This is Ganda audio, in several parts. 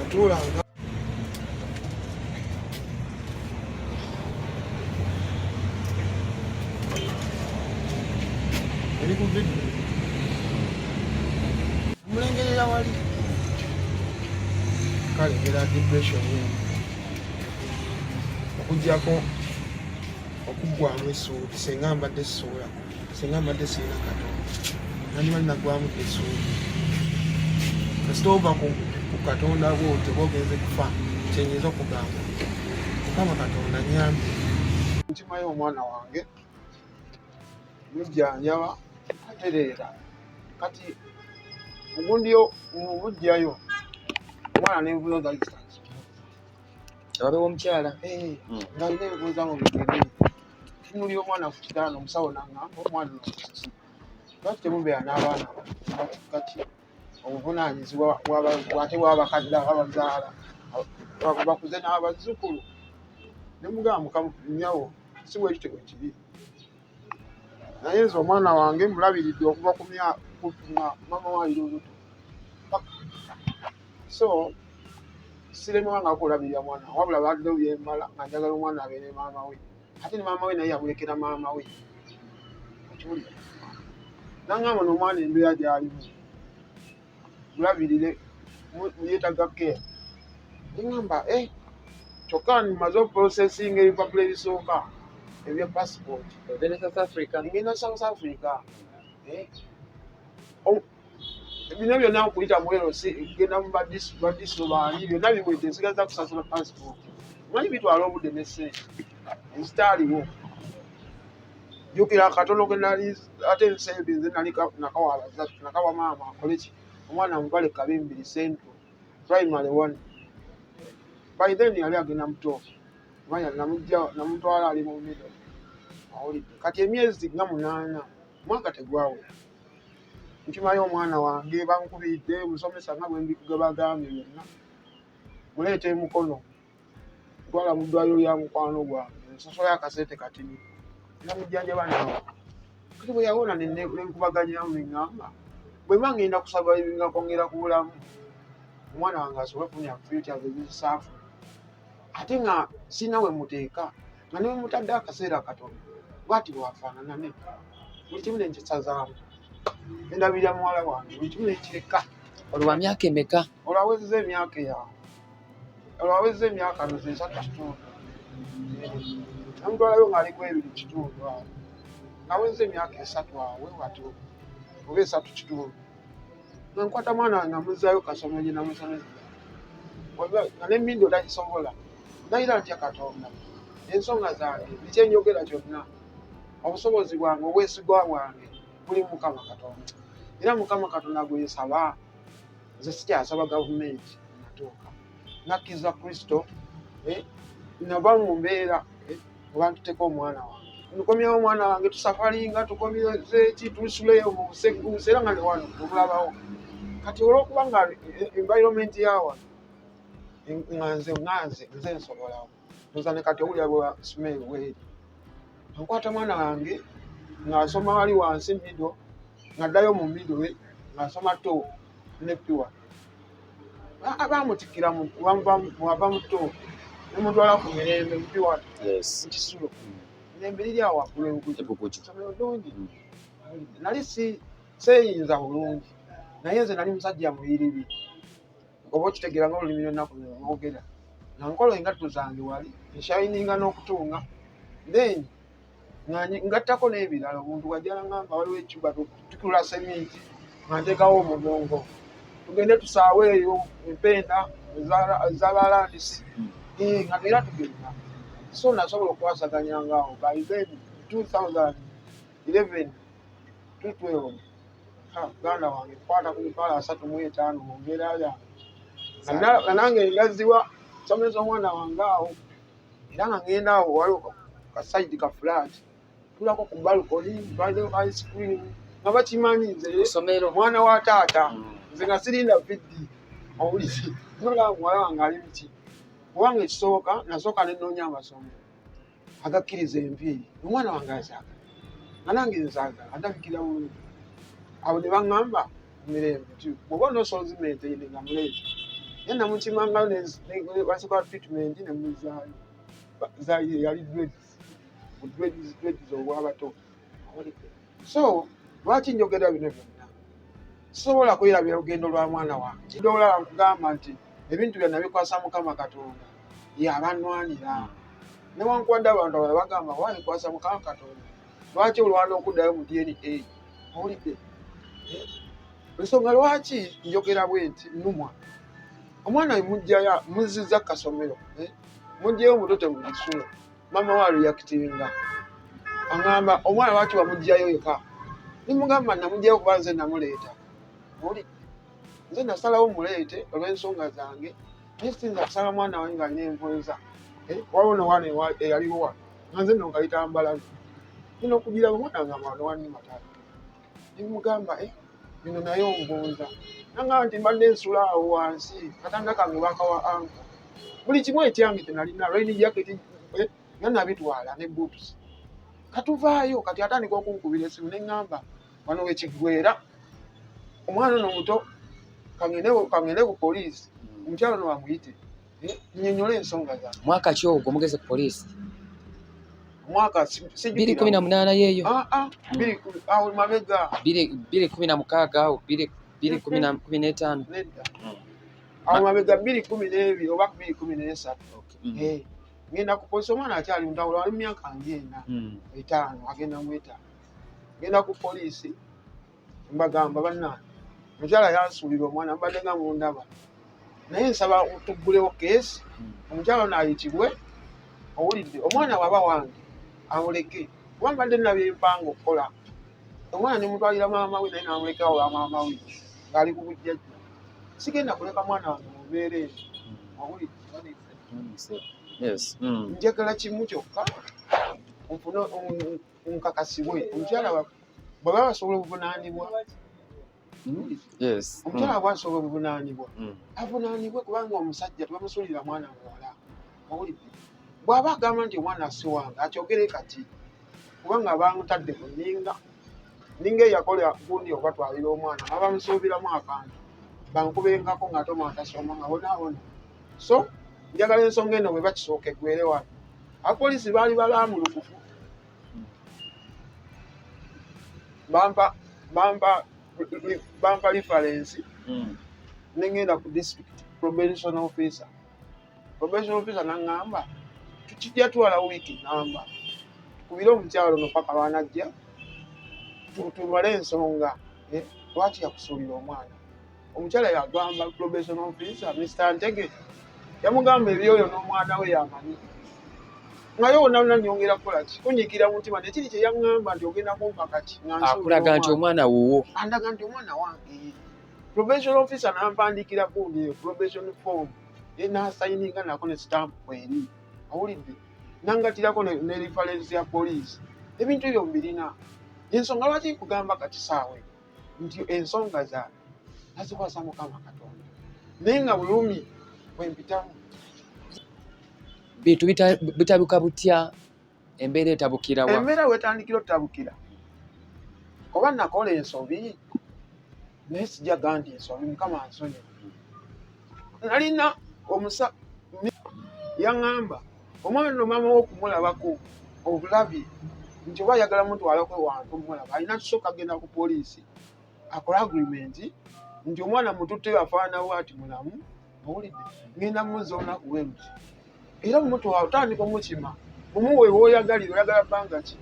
tuulanga eri ku vidiyo omulengerera wali kale era depression okugjako okuggwamu essuubi senga mbadde sisuula senga mbadde sirina Katonda nandibali nagwamu essuubi kasita ova ku Katonda bwo teba ogenze kufa kyenyinza okugamba Mukama Katonda nyambye ntima y'omwana wange mujjanjaba atereera kati ogundiyo mumujjayo omwana nenvuyo nga ababewo omukyala ng'alina envuyo zange mugende tunuli omwana ku kitanda omusawo nangamba omwana lwaki temubeera n'abaana kati obuvunaanyizibwa ate bwabakadde ababazaala bakuze n'abazzukulu nemugamba Mukama nyawo si bwekityo bwe kiri naye nze omwana wange mulabiridde okuva ku mama waali oluto so siremwanga kulabirira mwana wabula badde byemmala nga njagala omwana abeere maama we ate ne maama we naye yamulekera maama we okiwulira nangamba n'omwana embeera gy'alimu mulabirire yeetaga keya neŋŋamba kyokka nimaze okuprocesinga ebipapula ebisooka ebya passport ngenda South Africa bino byonna okuyita mwerosi genda mu badiso baani byonna bimwedde nsigaza kusasula passport manyi bitwala obudde n'essente ezitaaliwo jjukira akatono ge nali ate ensembe nze nali nakawa maama akole ki omwana mubale Kabimbiri Central Primary 1 by then yali agenda mutoofu manya namutwala ali mu middle awulidde kati emyezi nga 8 mwaka tegwawe nkimayo omwana wange bankubidde musomesa nga bwe mbigabagambye byonna muleeta emukono twala mu ddwaliro lya mukwano gwange nsosola akasente katini namujjanjaba naawe kati bwe yawona nenkubaganyamu neŋŋamba bwe mba ngenda kusaba ebinga kwongera ku bulamu omwana wange asobole kufunya future ezisaafu ate nga sina we muteeka nga ne mutadde akaseera katono bwati bwafaanana ne buli kimu nenkisazaamu endabirira muwala wange buli kimu nekireka olwa myaka emeka olwawezeza emyaka eyawe olwawezeza emyaka noze 3 namutwalayo ng'aliko 2 awo ngawezeza emyaka 3 awe watyo oba 3 nkwata mwana wange amuzaayo kasomero gye namusomeza nga nemmindo tagisobola nayira ntya Katonda ensonga zange biki enjogera kyonna obusobozi bwange obwesigwa bwange buli Mukama Katonda era Mukama Katonda gwesaba nze sikyasaba gavumenti natuuka nakkiriza Kristo nava mu mbeera obantuteka omwana wange nkomyewo omwana wange tusafalinga tukomyezeki tusuleyo mu buseguusi era nga newano obulabawo kati olwokuba nga environment yawa nze nsobolawo nzane kati owulira bwa smell weri nkwata mwana wange ng'asoma wali wansi middle ng'addayo mu middle ng'asoma to ne piwa abamutikira wava mu to nemutwala ku mirembe mupiwa mukisulo mirembe liri awo waggulu enkusomero ddungi nali seeyinza bulungi naye nze nali musajja muyiribi oba okitegeera nga olulimi lwennaku noogera nga nkola engatto zange wali nshayininga n'okutunga then ngattako n'ebirala omuntu wajjala ngamba waliwo ekiba tukula seminti nga nteekawo omugongo tugende tusaawe eyo empenda ez'abalandisi nga era tugenda so nasobola okukwasaganyangaawo by then 2011 12 ganda wange kwata ku mitwalo 35 mu mbeera yange nange ngaziwa someza omwana wange awo era nga ngenda awo waliwo kasaidi ka flat tulako ku balcony twaliwo ice cream nga bakimanyi nze omwana wa taata nze nga sirinda viddi owulisi nola muwala wange ali muki kubanga ekisooka nasooka nenoonya amasomo agakkiriza empiri omwana wange azaagala nga nange nzaagala andabikira bulungi abo ne baŋŋamba mirembe ti bw'oba onoosoozimente nga muleeta Yena mukimanga basikola treatment ne muzaayo. Zaayo yali dreads obwabato. So, lwaki njogera bino byonna? Sobola kwirabira olugendo lwa mwana wange. Ndola nkugamba nti ebintu byonna bikwasa Mukama Katonda. Yabanwanira. Newankubadde abantu abalala bagamba wabikwasa Mukama Katonda. Lwaki olwana okuddayo mu DNA? Owulidde? Ensonga lwaki njogera bwenti nnumwa. Omwana we mujjayo muzizza kasomero. Mujjayo omuto temulisulo. Mama wa reactinga. Angamba omwana lwaki wamujjayo eka? Nimugamba namujjayo kuba nze namuleeta. Owulidde? Nze nasalawo muleete olw'ensonga zange. Naye sinza kusala mwana wange ng'alina envunza. Waliwo nowana eyaliwo wano. Nga nze nno ngayita mbalalu. Nina okugira omwana ngamba wano wani matala. Nimugamba bino naye onvunza. Nangamba nti mbadde nsula awo wansi. Katanda kange bakawa anka. Buli kimu ekyange tenalina. Rain jacket nga nabitwala ne boots. Katuvaayo kati atandika okunkubira esimu ne ngamba wano wekigwera. Omwana ono muto kangende ku poliisi. Omukyalo ono bamuyite. Nnyonnyola ensonga zange. Mwaka ki ogwo mugeze ku poliisi? Mwaka 2018 yeeyo. Awo mabega. 2016 awo 2015. Nedda. Awo mabega 2012 oba 2013. Ngenda ku poliisi omwana akyali mutawula wali myaka ng'ena 5 agenda mu 5. Ngenda ku poliisi mbagamba bannange omukyala yansuulira omwana mbadde nga mundaba. Naye nsaba tuggulewo keesi omukyala ono ayitibwe. Owulidde omwana waba wange amuleke kuba mbadde nabyempanga okukola. Omwana ne mutwalira maama we naye n'amulekawo lwa maama we ng'ali ku bujjajja. Sigenda kuleka mwana wange mu mbeera eyo. Owulidde? Njagala kimu kyokka nfune nkakasibwe omukyala bwe baba basobola obuvunaanibwa. Omukyala bw'asobola obuvunaanibwa avunaanibwe kubanga omusajja tebamusuulira mwana muwala. Owulidde? Bw'aba agamba nti omwana si wange akyogere kati kubanga bamutadde ku nninga eyakola gundi obatwalira omwana nga bamusuubiramu akantu bankubenkako nga tomatasoma nga bonaabona. So njagala ensonga eno bwe bakisooka eggwere wano. Abapoliisi baali balaamulukufu. Bampa reference nengenda ku district probation officer. Probation officer nangamba tukijja twala wiiki namba tukubire omukyalo no paka lwanajja tutubale ensonga lwaki yakusuulira omwana. Omukyala yagamba probation officer Mr. Ntege yamugamba ebyoyo n'omwana we yamanyi. Nga yo wonna nyongera kukola ki kunyikira mutima nekiri kye yaŋŋamba nti ogenda kumpa kati akulaga nti omwana wuwo. Andaga nti omwana wange. Probation officer n'ampandiikira gundi eyo probation form n'asayininga nako ne stamp eri. Owulidde? Nangatirako ne reference ya poliisi. Ebintu ebyo mbirina. Ensonga lwaki nkugamba kati saawe nti ensonga zange nazikwasa Mukama Katonda. Naye nga bulumi bwempitamu. Bintu bitabuka butya embeera etabukira wa? Embeera wetandikira otabukira. Oba nakola ensobi naye sijaga nti ensobi Mukama ansonyiwa. Nalina omusa yaŋŋamba omwana no maama w'okumulabako obulabi nti oba ayagala mutwalako ewantu omulaba alina kusooka agenda ku poliisi akola agreement nti omwana mututte afaanawo ati mulamu. Owulidde? Ngenda muzza olunaku bwe luti era mumutwala otandika omukima mumuwe w'oyagalira oyagala bbanga ki.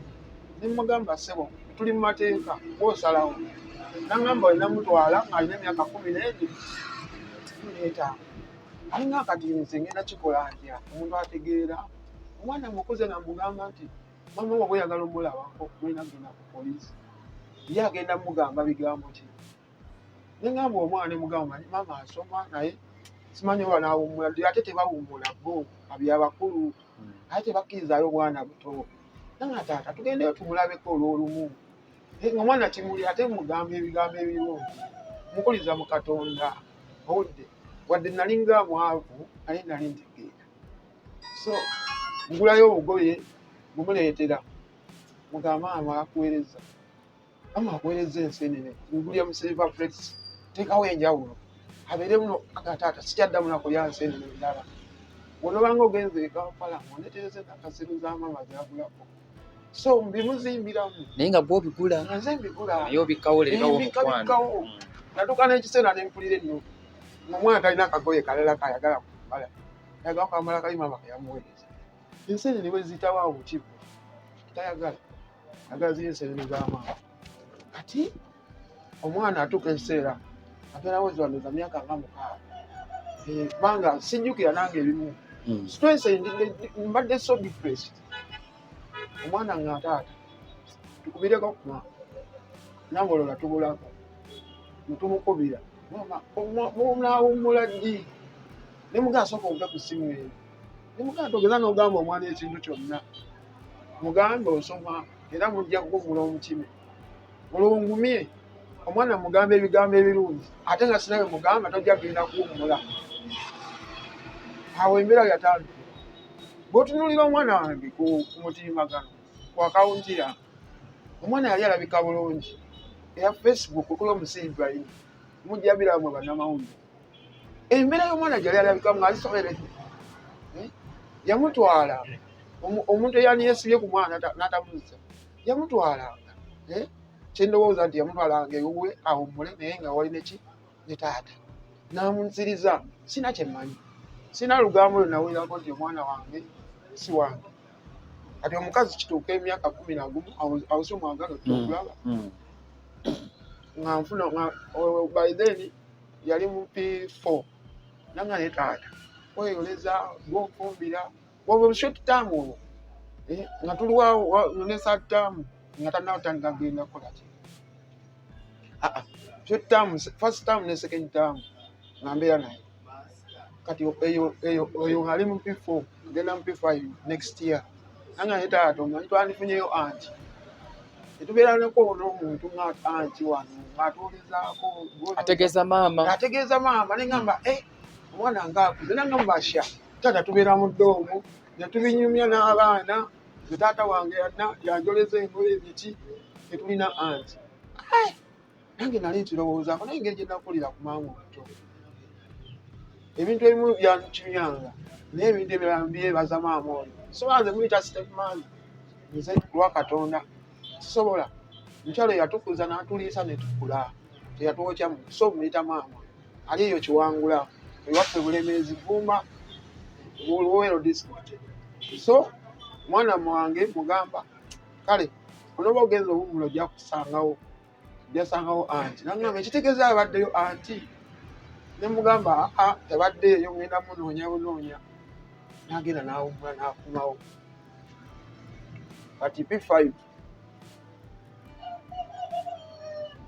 Ne mugamba ssebo tuli mu mateeka bw'osalawo. Nangamba olina mutwala ng'alina emyaka 14. Alinga kati nze ngenda kikola ntya omuntu ategeera omwana mukuze namugamba nti mama we bweyagala omulabako mulina genda ku poliisi. Ye agenda mugamba bigambo ki. Nengamba omwana nemugamba mama asoma naye simanyi oba n'awummula ate tebawummula bo abyabakulu ate tebakkirizayo omwana buto. Nanga taata tugendeyo tumulabeko olw'olumu. Omwana kimuli ate mugamba ebigambo ebirungi mukuliza mu Katonda. Owulidde? Wadde nalinga mwavu naye nali ntegeera. So ngulayo obugoye bumuleetera mugamba mama akuweereza. Mama akuweereza ensenene ngulya mu silver plates teekawo enjawulo. abeere muno taata sikyaddamu nakulya nseenene endala. Bw'onobanga ogenze e Kampala oneetereze nakasiru za maama gyagulako. So mbimuzimbiramu. Naye nga bw'obigula Nga nze mbigula. naye obikkawo lekawo mukwano. Mbikkawo. Natuuka n'ekiseera ne mpulira enno. Omwana talina akagoye kalala kayagala kumbala. Ayagala kwambala kali maama ke yamuweereza. Enseenene bwe ziyitawo awo mu kivu. Tayagala. Ayagala ziri enseenene za maama. Kati omwana atuuka ekiseera abeerawo ziwandiza myaka nga 6. Kubanga sijjukira nange ebimu. Stress mbadde so depressed. Omwana nga taata tukubireko kuma nangolola tubulako netumukubira mama omunaawummula ddi ne mugaa sooka ompe ku ssimu eyo ne mugaa togeza n'ogamba omwana ekintu kyonna mugambe osoma era mujja kukummula omutima mulungumye omwana mugamba ebigambo ebirungi ate nga sinawe mugamba tojja genda kuwummula. Awo embeera yatandika. Bw'otunuulira omwana wange ku mutimbagano ku akawunti yange omwana yali alabika bulungi eya Facebook kuli omusimbi alina mujjabiramu bannamawulire. Embeera y'omwana gyali alabikamu ng'alisoberedde yamutwala omuntu eyali yeesibye ku mwana n'atamuzza yamutwalanga kyendowooza nti yamutwalanga ewuwe awummule naye nga wali ne taata n'amunziriza. Sina kyemmanyi, sina lugambo lwe nawulirako nti omwana wange si wange. Kati omukazi kituuka emyaka 11 awo si omwagala okulaba nga nfuna by then yali mu P4 nanga ne taata weyoleza gw'ofumbira wabwe short term olwo nga tuliwawo ne third term nga tannawotandika genda kukola ki. Short term, first term ne second term nga mbeera naye. Kati eyo ali mu P4 ngenda mu P5 next year. Nanga ne taata omanyi twandifunyeyo anti etubeera neko n'omuntu nga anti wano ng'atuulizaako ategeeza maama neŋŋamba omwana ngaakuze nanga mubasha taata tubeera mu ddoomu ne tubinyumya n'abaana ze taata wange yanjoleza engoye ebiki tetulina anti. Nange nali nkirowoozaako naye engeri gye nakulira ku maama omuto ebintu ebimu byankimyanga naye ebintu ebirala mbyebaza maama oyo. Sobola nze muyita stepmother nze kulwa Katonda sisobola. Mukyalo yatukuza n'atuliisa ne tukula teyatuwokya so muyita maama ali eyo Kiwangula ewaffe Bulemeezi Vuma Luweero district. So mwana wange mugamba kale onoba ogenza obuvulo ojja kusangawo anti. Nangamba ekitegeeza abaddeyo anti ne mugamba tebaddeeyo ngenda munoonya n'agenda n'awummula n'akumawo. Kati P5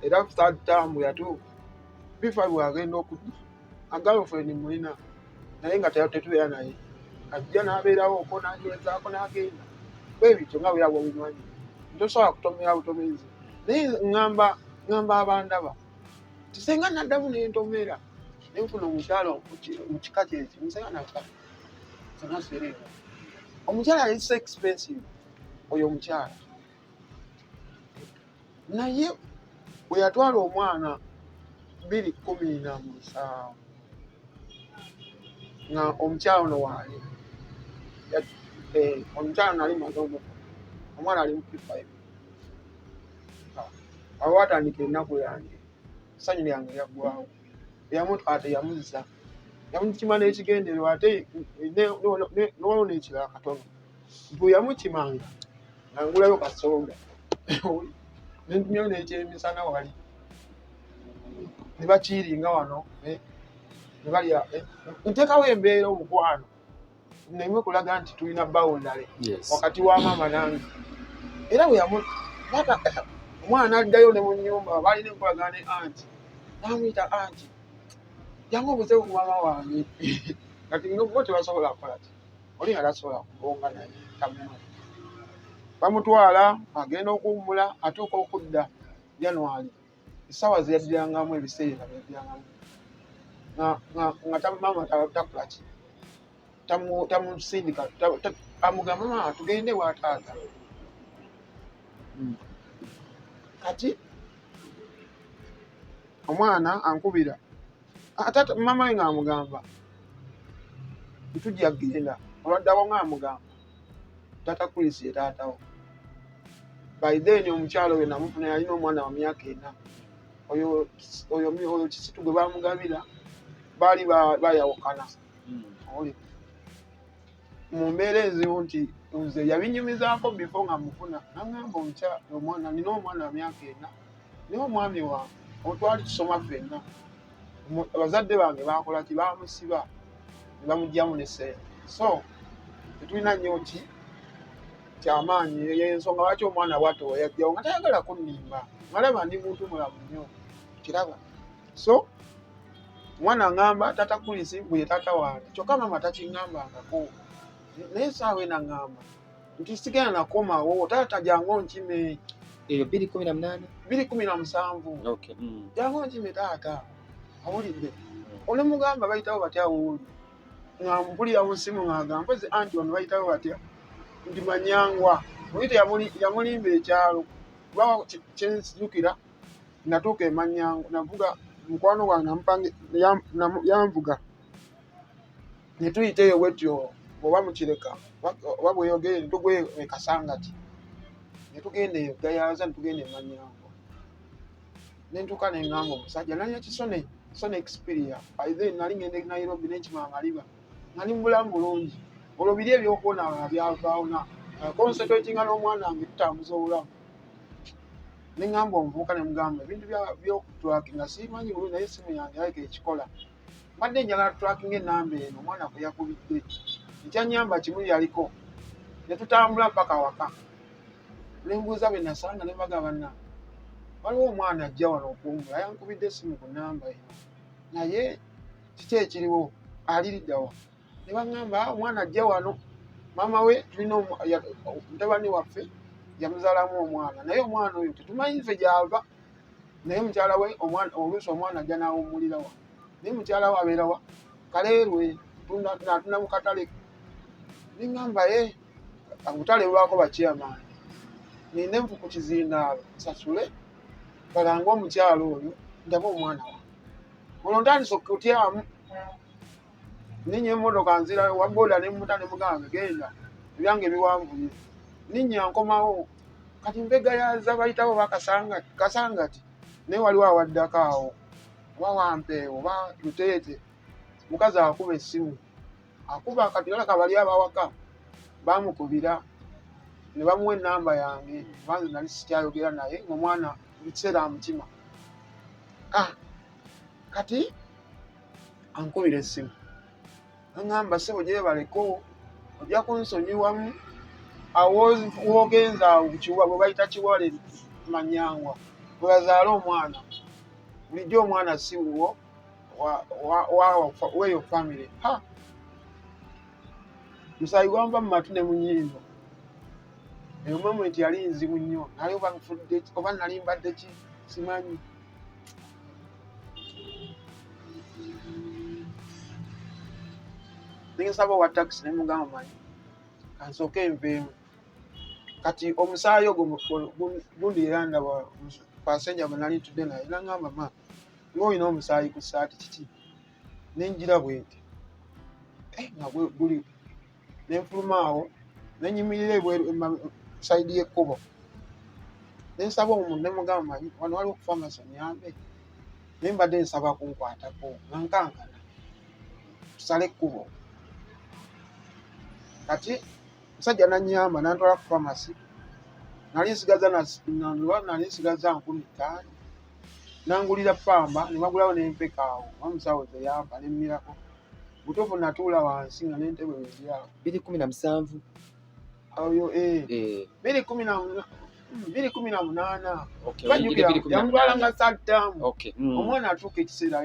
era third term yatuuka P5 agenda okudda agirlfriend mulina naye nga tetubeera naye ajja n'abeerawo okwo n'ajolezaako n'agenda bwebityo nga bwera bwobimanyi tosobola kutomera butomezi. Naye ŋŋamba abandaba tisenga naddamu nentomera nenfuna omukyalo mu kika kyeki musenga naka senasereera omukyala yali so expensive oyo omukyala naye bwe yatwala omwana 2017 nga omukyala ono waali omukyala nali maze omwana ali mu P5 awo watandika ennaku yange essanyu lyange lyaggwawo. Eyamutwala teyamuzza yamukima n'ekigendererwa ate newaliwo n'ekirala katono bwe yamukimanga nga ngulayo kasoda nentumyayo n'ekyemisana wali ne bakiiringa wano ne balya nteekawo embeera omukwano nemwe kulaga nti tulina bawundale wakati wa maama nange. Era bwe omwana n'addayo ne mu nnyumba balina enkolagana ne anti n'amuyita anti jangu obuze ku maama wange kati bo tebasobola kukola ki oli nga tasobola kubonga naye tamumanyi. Bamutwala agenda okuwummula atuuka okudda January essaawa ze yaddirangamu ebiseera byaddirangamu nga maama takola ki tamusindika amugamba maama tugende wa taata. Kati omwana ankubira Atata mama we ng'amugamba ntujja genda olwaddawo ng'amugamba tata kulisi ye taatawo. By then omukyalo we namufuna yalina omwana wa myaka 4. Oyo kisitu gwe baamugabira baali bayawukana. Mu mbeera enzibu nti nze yabinyumizaako bifo nga mufuna naŋŋamba omwana nina omwana wa myaka 4 naye omwami wange otwali tusoma ffenna abazadde bange baakola ki baamusiba ne bamugyamu ne ssente. So tetulina nnyo ki kyamaanyi y'ensonga lwaki omwana bw'atyo yajjawo nga tayagala kunnimba ngalaba ndi muntu mulamu nnyo kiraba. So omwana aŋŋamba tata kulisi bwe taata wange kyokka mama takiŋŋambangako naye saawa ena aŋŋamba nti sigenda nakomawo taata jangu onkime. Eyo 2018 2017 okay jangu onkime taata awulidde oli mugamba bayitawo batya wuuli nga mpulira mu ssimu ng'agamba mpozi anti ono bayitawo batya nti Manyangwa oyite yamulimba ekyalo kuba kyenzijukira natuuka e Manyangwa navuga mukwano gwange yanvuga ne tuyiteeyo bwetyo bw'oba mukireka oba bweyogere netugwe e Kasangati ne tugenda eyo gayaza ne tugenda e Manyangwa ne ntuuka ne ŋŋamba omusajja nalina kisone experience by then nali ngenda e Nairobi n'ekimangaliba nali mu bulamu bulungi olwo biri ebyokubonaabona byavaawo na concentratinga n'omwana wange tutambuza obulamu. Ne ŋŋamba omuvubuka ne mugamba ebintu by'okutulakinga simanyi bulungi naye essimu yange aleka ekikola mbadde njagala tutulakinga ennamba eno omwana kwe yakubidde ekyannyamba kimu yaliko ne tutambula mpaka waka ne mbuuza be nasanga ne mbagamba banna waliwo omwana ajja wano okuwummula yankubidde essimu ku nnamba eno naye kiki ekiriwo aliriddawa ne baŋŋamba omwana ajja wano maama we tulina mutabani waffe yamuzaalamu omwana naye omwana oyo tetumanyi ffe gy'ava naye mukyala we oluusi omwana ajja n'awummulirawa naye mukyala we abeerawa Kaleerwe natunda mu katale. Ne ŋŋamba obutale bulwako bakyamaanyi nina envu ku kizindaalo nsasule balange omukyalo oyo ndaba omwana wange olwo ntandise okutyamu ninnya emmotoka nzira wa booda ne mmuta ne mugamba genda ebyange biwanvuye ninnya nkomawo kati mbegayaza bayitawo Kasangati naye waliwo awaddako awo oba Wampeewo oba Luteete mukazi akuba essimu akuba kati alaka bali abawaka baamukubira ne bamuwa ennamba yange banze nali sikyayogera naye omwana ekiseera amutima kati ankubira essimu aŋŋamba ssebo gyebaleko ojja kunsonyiwamu awo woogenza awo kukiwa bwe bayita Kiwale Manyangwa bwe bazaala omwana bulijjo omwana si wuwo weeyo famire musaayi gwamba mu matu ne mu nnyindo eyo moment yali nzibu nnyo naye oba nali mbadde ki simanyi. Ningesaba owa takisi ne mugamba manyi kansooke enveemu kati omusaayi ogwo gundi era ndaba pasenja bwe nali ntudde naye naŋŋamba ma ng'olina omusaayi ku ssaati kiki nenjira bwenti nga guli nenfuluma awo nenyimirira sayidi y'ekkubo nensaba omuntu ne mugamba manyi wano waliwo famasi onyambe naye mbadde nsaba kunkwatako nankankana tusale ekkubo kati musajja nannyamba nantwala ku famasi nali nsigaza 15 nangulira pamba ne bagulawo n'empeka awo omusawo teyampa nemmirako butuufu natuula wansi nga n'entebe wezirawo 2017 oyo 2018 bajjukira yamutwala nga sattaamu omwana atuuka ekiseera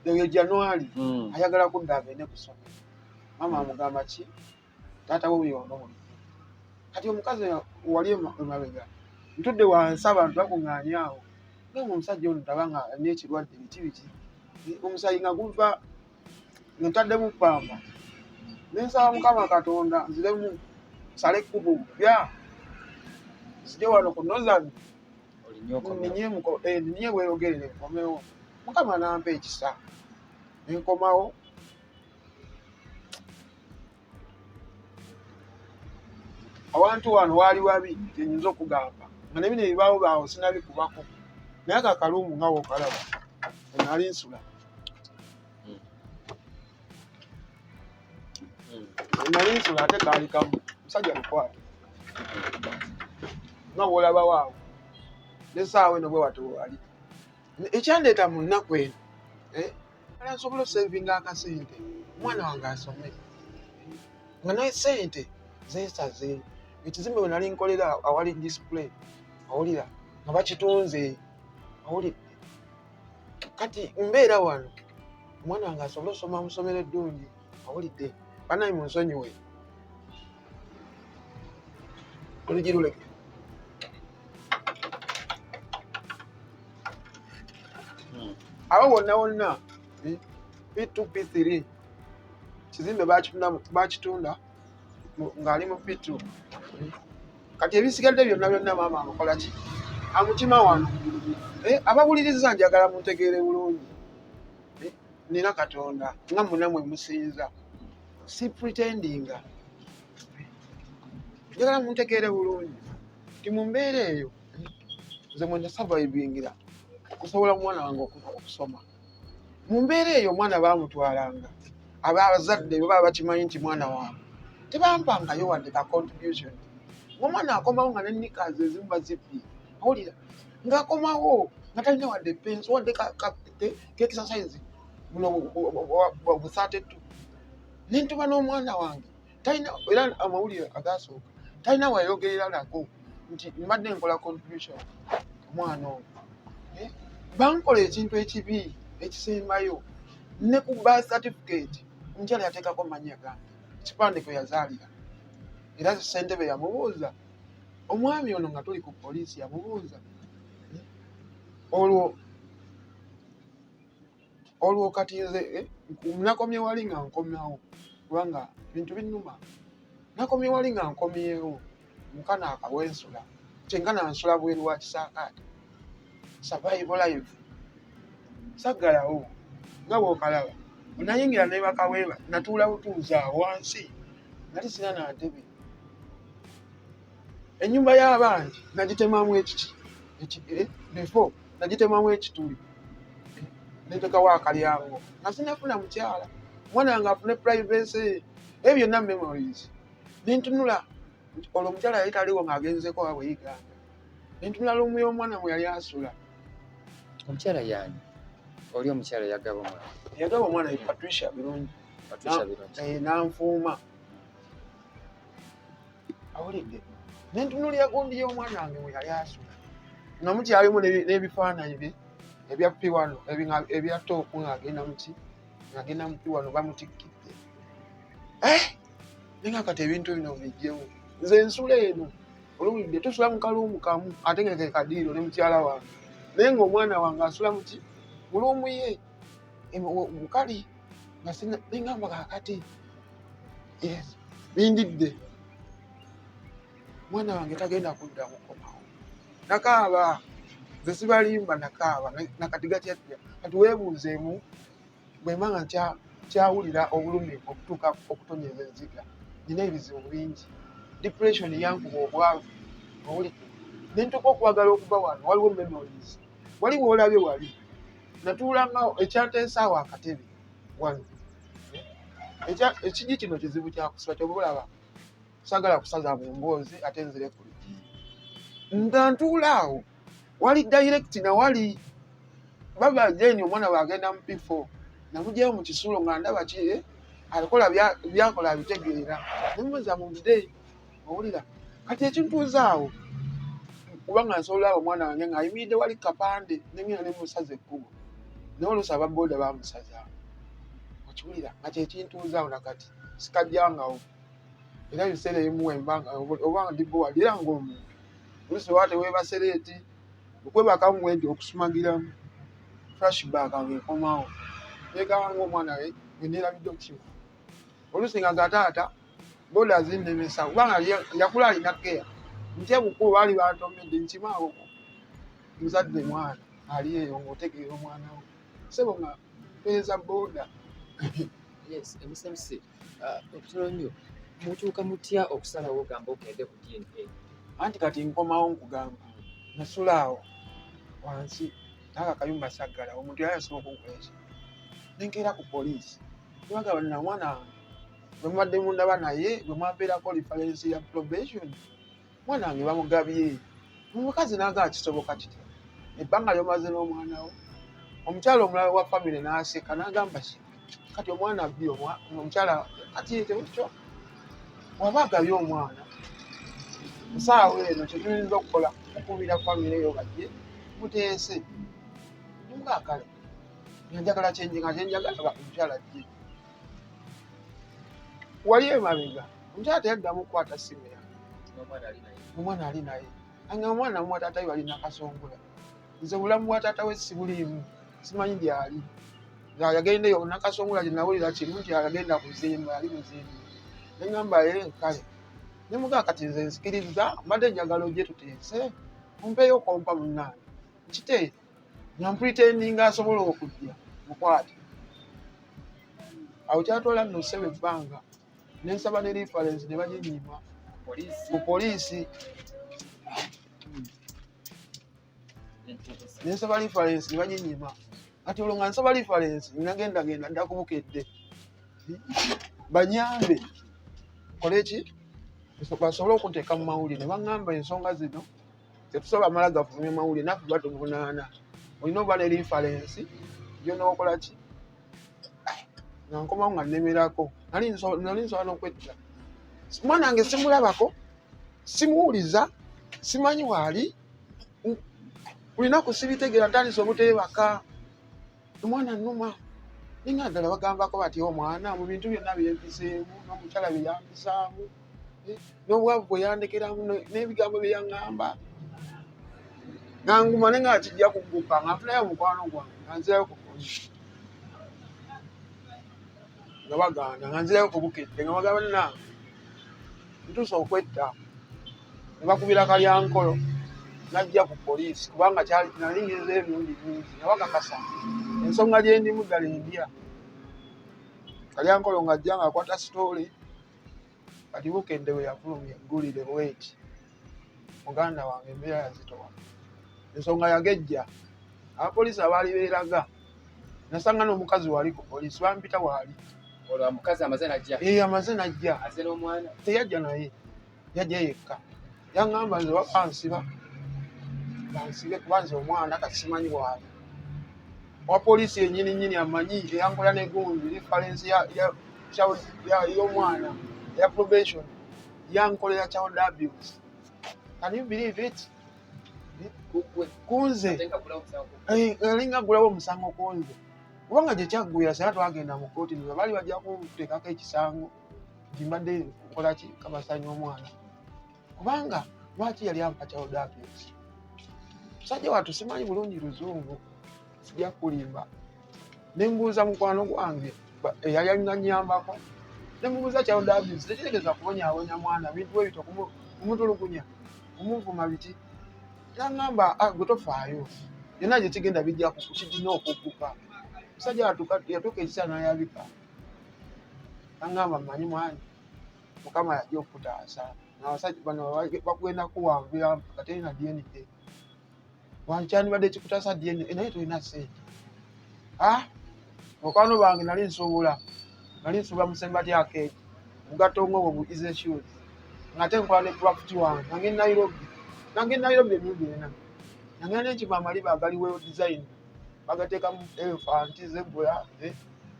eyo January ayagala kudda agende ku ssomero maama amugamba ki taata we byonoona kati omukazi wali emabega ntudde wansi abantu bakuŋŋaanye awo ngamba omusajja ono taba nga alina ekirwadde biki omusaayi nga guva ntaddemu ppamba nensaba Mukama Katonda nziremu sale ekkubo bya sije wano ku Nozani ninye bweyogerere nkomewo Mukama nampa ekisa nenkomawo awantu wano waali wabi tenyinza okugamba nga nebino ebibaawo baawo sinabikubako naye akakalungu nga wokalaba enali nsula enali nsula ate kaali kamu musajja lukwata nga bwolaba waawo nesaawa eno bwe wate wali ekyandeeta mu nnaku eno ala nsobola osevinga akasente omwana wange asome nga naye sente zeesaze ekizimbe bwe nali nkolera awali display awulira nga bakitunze awulidde kati mbeera wano omwana wange asobole osoma mu ssomero eddungi awulidde banayi mu nsonyiwe olugi luleke abo bonna bonna P2 P3 kizimbe bakitunda ng'ali mu P2 kati ebisigadde byonna byonna maama amukola ki amutima wano abawuliriza njagala muntegeere bulungi nina Katonda nga munamwe musinza si pretendinga njagala muntegeere bulungi nti mu mbeera eyo nze mwenda survivingira kusobola omwana wange okusoma mu mbeera eyo omwana baamutwalanga abazadde bwe baba bakimanyi nti mwana wange tebampangayo wadde ka contribution ng'omwana akomawo nga nenikazi ezimu bazibbye awulira ng'akomawo nga talina wadde pensi wadde kexercise buno busaatettu nentuba n'omwana wange talina era amawulire agasooka talina wayogerera nako nti mbadde nkola contribution omwana oyo bankola ekintu ekibi ekisembayo ne ku birth certificate omukyala yateekako mannya gange ekipande kwe yazaalira era ssentebe yamubuuza omwami ono nga tuli ku poliisi yamubuuza olwo kati nze nakomye wali nga nkomyawo kubanga bintu binnuma nakomye wali nga nkomyewo mukana akawensula kyenkana nsula bweru wa kisaakaate survival life saggalawo nga bw'okalaba nayingira ne bakaweeba natuula butuuza wansi nali sina na ntebe ennyumba y'abangi nagitemamu before nagitemamu ekituli netekawo akalyango nga sinafuna mukyala omwana wange afune privacy ebyo byonna memories nentunula olwo omukyala yali taliwo ng'agenzeko wabwe yiganga nentunula lumu y'omwana mwe yali asula omukyala yani oli omukyala yagaba omwana Patricia birungi nanfuuma awulidde nentunulira gundi y'omwana wange mwe yali asula nga mukyalimu n'ebifaananyi bye ebya P1 ebya toopu ng'agenda mu P1 bamutikkidde nenga kati ebintu bino bijjewo nze nsula eno olwulidde tusula mu kaluumu kamu ate nga ke kadiiro ne mukyala wange naye ng'omwana wange asula muki muluumu ye mukali nga nengamba kakati bindidde omwana wange tagenda kudda mukomawo nakaaba nze sibalimba nakaaba nakati gatyatya kati weebuuzeemu bwemba nga kyawulira obulumi okutuuka okutonyeza enziga nina ebizibu bingi depression yankuba obwavu owulidde nentuka okwagala okuba wano waliwo memories wali bwolabye wali natuulanga ekyanteesaawo akatebe wano ekigi kino kizibu kyakusiba kyobulaba sagala kusaza mu mboozi ate nzire ku luggi nga ntuulaawo wali direct na wali baba jeni omwana bwagenda mu P4 namugyeyo mu kisulo nga ndaba ki alikola byakola abitegeera nemubuuza mu day owulira kati ekintuuzaawo kubanga nsobola omwana wange ng'ayimiridde wali kapande nengenda ne musaza ekkubo naye oluusi ababooda bamusazaawo okiwulira nga kyekintuuzaawo nakati sikajjangawo era ebiseera ebimu wembanga oba ndi bowali era ng'omuntu oluusi wate weebasereeti okwebakamu wenti okusumagiramu flashback ng'ekomawo yeekawanga omwana we weneerabidde okukiwa oluusi nga gataata booda zinnemesa kubanga yakula alina keya ntyebukulu baali bantomedde nkimaawo muzadde mwana ali eyo ng'otegeera omwana we sebo nga peeza booda Yes, emusemsi okutono nnyo mutuuka mutya okusalawo ogamba ogende ku DNA? Anti kati nkomawo nkugamba nasula awo wansi naaka kayumba saggala omuntu yali asobola okunkwesa nenkeera ku poliisi nebagamba nina mwana wange bwe mubadde mundaba naye bwe mwampeerako referensi ya probation mwana wange bamugabye omukazi naagamba kisoboka kitya ebbanga lyomaze n'omwana wo omukyala omulala wa famire n'aseka n'agamba kati omwana abbi omukyala kati tekyo waba agabye omwana musaawa eno kyetuyinza okukola okukuumira famire eyo bajje muteese nimugakale njagala kyenjagala omukyala ajje wali emabega omukyala teyaddamu okukwata ssimu yange omwana ali naye anga omwana mumwa taata we balina akasongola nze bulamu bwa taata we sibuliimu simanyi gyali yagendeyo nakasongola gyenawulira kimu nti agenda kuzimba ali muzimba neŋŋamba kale nemugaa kati nze nsikiriza mbadde njagala ojje tuteese ompeeyo kompa munnange kite nampretendinga asobola okujja mukwate awo kyatwala nno ssebe ebbanga nensaba ne reference ne baginyima ku poliisi nensaba reference ne baginyima kati olwo nga nsaba reference nagenda dda kubukedde banyambe koleki basobole okuteeka mu mawulire baŋŋamba ensonga zino tetusobola amala gafulumya mawulire naffe batuvunaana olina oba ne reference gyonookola ki nga nkomawo nga nnemerako nali nsobola n'okwetta mwana wange simulabako simuwuliza simanyi waali bulinaku sibitegeera ntandisa obuteebaka omwana nnuma ninga ddala bagambako bati omwana mu bintu byonna byempiseemu n'omukyala bye yampisaamu n'obwavu bwe yandekeramu n'ebigambo bye yaŋŋamba nanguma ne nga kijja kugguka nga nfunayo omukwano gwange nga nzirayo ku poliisi nga baganda nga nzirayo ku bukedde nga bagamba nange ntuusa okwetta ne bakubira kalyankolo najja ku poliisi kubanga nali ngenza emirundi mingi nga bakakasa ensonga gye ndimu ddala endya kalyankolo ng'ajja ng'akwata sitoole kati bukedde bwe yafulumya eggulire bweti muganda wange embeera yazitowa ensonga yagejja abapoliisi abaali beeraga nasanga n'omukazi wali ku poliisi bampita waali omukazi amaze najja amaze najja aze n'omwana teyajja naye yajja yekka yaŋŋamba nze babansiba bansibe kuba nze omwana kasimanyi waali owa poliisi yennyini amanyi eyankola negundi reference y'omwana ya probation yankolera child abuse. Can you believe it? Kunze alinga gulawo omusango kunze kubanga gye kyaggwira sera twagenda mu kooti niwe baali bajja kunteekako ekisango nti mbadde nkola ki kabasanya omwana kubanga lwaki yali ampa child abuse. Musajja wattu simanyi bulungi luzungu sijja kulimba nembuuza mukwano gwange eyali alina nnyambako nemubuuza child abuse tekitegeeza kubonyaabonya mwana bintu ebito kumutulugunya kumuvuma biti yaŋŋamba gwe tofaayo yonna gye kigenda bijja kukidina okugguka. Musajja yatuuka ekisa n'ayabika yaŋŋamba mmanyi mwanyi mukama yajja okutaasa n'abasajja bano bakugenda kuwambira katerina DNA wankyandibadde kikutaasa DNA naye tolina ssente. Mukwano bange nali nsuubula musembati akeeki mugato ng'obwo bu easy shoes ng'ate nkola ne craft wange nange Nairobi emirundi ena nange n'enkiba amaliba agaliwewo design bagateekamu elefanti zebula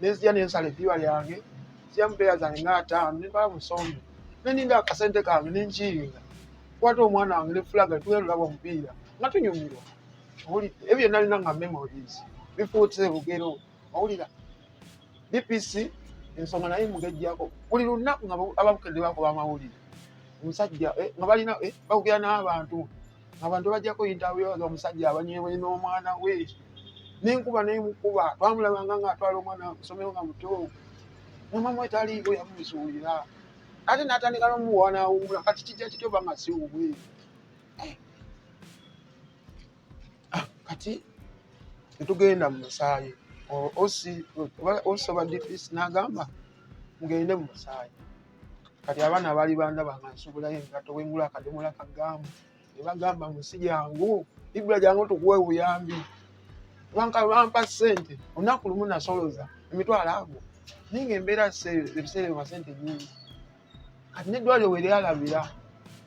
nenzija nensala eddiba lyange nzija mupeera zange ng'ataano nentwala mu ssombe neninda akasente kange nenkiringa kwata omwana wange ne fulaga tuwerulaba omupiira nga tunyumirwa owulidde ebyo byonna lina nga memories bifuutse bugero owulira DPC ensonga naye mugejjako buli lunaku nga ababukedde bakuba amawulire omusajja nga balina bakugera n'abantu abantu bajjako interview nga omusajja abanyebwe n'omwana we nenkuba nemukuba twamulabanga ng'atwala omwana kusomero nga muto nomama etaliiwo yamumusuulira ate n'atandika n'omuwa n'awuula kati kijja kityo banga siwubwe kati netugenda mu musaayi osoba difisi n'agamba mugende mu musaayi. Kati abaana baali bandaba nga nsubulayo engato wengula akadomola kagamba ne bagamba musi jangu ibula jangu tukuwe buyambi bampa ssente olunaku lumu nasoloza emitwalo ago ninga embeera ebiseera bya ssente nnyingi. Kati n'eddwaliro we lyalabira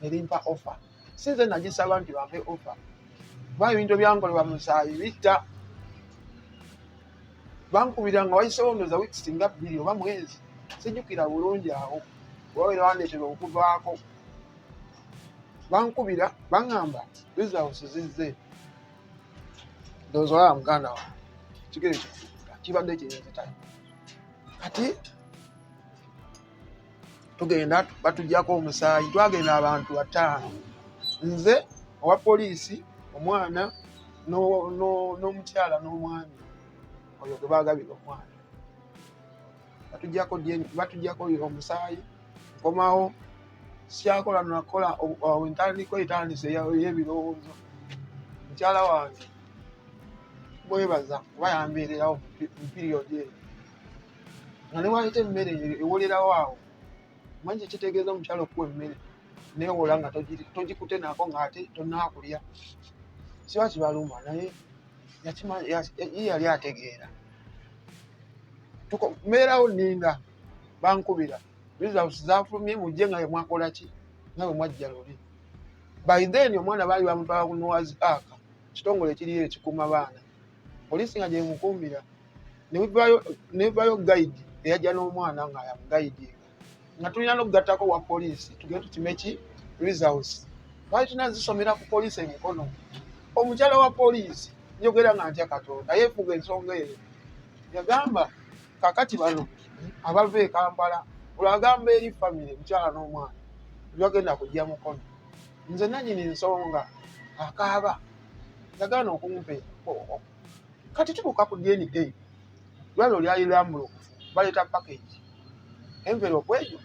ne limpa ofa. Sinze nagisaba nti bampe ofa kuba ebintu byankolebwa mu musaayi bitta. Bankubira nga wayiseewo ndooza wiiki singa 2 oba mwezi sijjukira bulungi awo wawera wandeetera okuvaako. Bankubira baŋŋamba results zizze. Ndowooza olaba muganda wa kigere kibadde kirinzitayo. Kati tugenda batuggyako omusaayi twagenda abantu 5 nze owa poliisi omwana n'omukyala n'omwami oyo gwe baagabira omwana. Batuggyako omusaayi nkomawo sikyakola nakola entandiko etandise y'ebirowoozo. Mukyala wange bwebaza kuba yambeererawo mu piriyodi eyo nga ne wayita emmere ewolerawo awo. Manyi kitegeeza omukyala okuwa emmere neewola nga togikute nako ng'ate tonaakulya. Kiba kibaluma naye ye yali ategeera. Mbeerawo nninda bankubira results zafulumye mujje nga mwakola ki nga bwe mwajja luli. By then omwana baali bamutwala ku Noah's Ark, kitongole ekiriyo ekikuuma baana. Poliisi nga gyemukuumira ne vaayo guide eyajja n'omwana nga yamugaidinga nga tulina n'okugattako wa poliisi tugende tukime ki results. Twali tunazisomera ku poliisi emikono. Omukyala wa poliisi njogera nga ntya Katonda yeefuga ensonga eyo yagamba kakati bano abava e Kampala olwagamba eri famire mukyala n'omwana byagenda kujja mukono. Nze nannyini ensonga akaaba yagaana okumpe. Kati tubuuka ku DNA lwano lyali lambulukufu baleeta package envelope eyo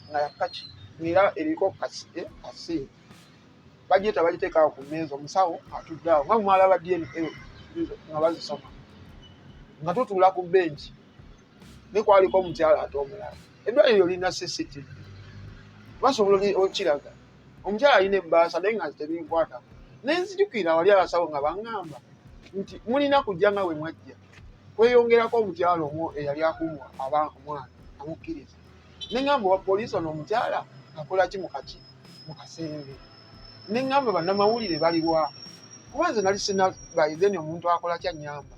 nga yakaki ng'era eriko kasiimu bagiyita bagiteekaawo ku mmeeza omusawo atuddeawo nga mumala ba DNA nga bazisoma nga tutuula ku benchi ne kwaliko omukyala ate omulala. Eddwaliro lirina CCTV basobola okiraga. Omukyala alina ebbaasa naye nga tebinkwatako. Nenzijukira wali abasawo nga baŋŋamba nti mulina kujja nga bwe mwajja. Kweyongerako omukyala omwo eyali akuumwa omwana amukkiriza. Ne ŋŋamba owa poliisi ono omukyala akola ki mu kasenge. Ne ŋŋamba bannamawulire baliwa kuba nze nali sina by then omuntu akola ki annyamba.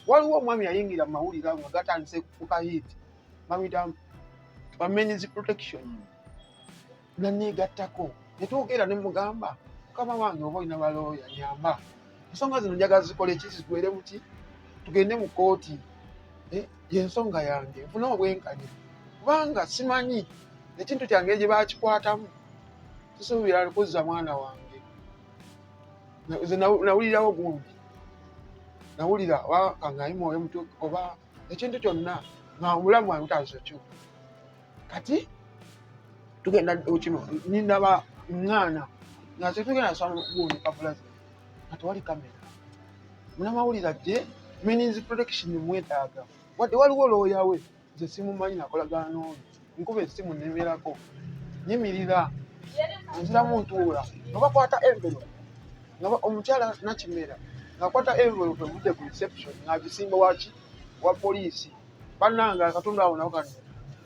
Waliwo omwami yayingira mu mawulire nga gatandise kufuka hiiti bamuyita men's protection nanneegattako ne twogera ne mugamba mukama wange oba olina balooya nyamba ensonga zino njagala zikole ki zigwere muki tugende mu kooti yensonga yange nfuna obwenkanya kubanga simanyi ekintu kyange gye bakikwatamu tusuubira kuzza mwana wange. Nze nawulirawo gundi nawulira wakangayi mwoyo mutuuka oba ekintu kyonna nga omulamu wange mutandise kyuka. Kati tugenda kino nindaba ŋŋaana nga tetugenda soma gundi kapulazi nga tewali kamera. Munnamawulire ajje men's protection mwetaaga wadde waliwo looya we nze simumanyi nakolagana n'oyo nkuba essimu nemerako nyimirira nziramu ntuula nga bakwata envelope nga omukyala nakimera ng'akwata envelope evudde ku reception ng'agisimba wa poliisi bannanga akatundu awo nako kano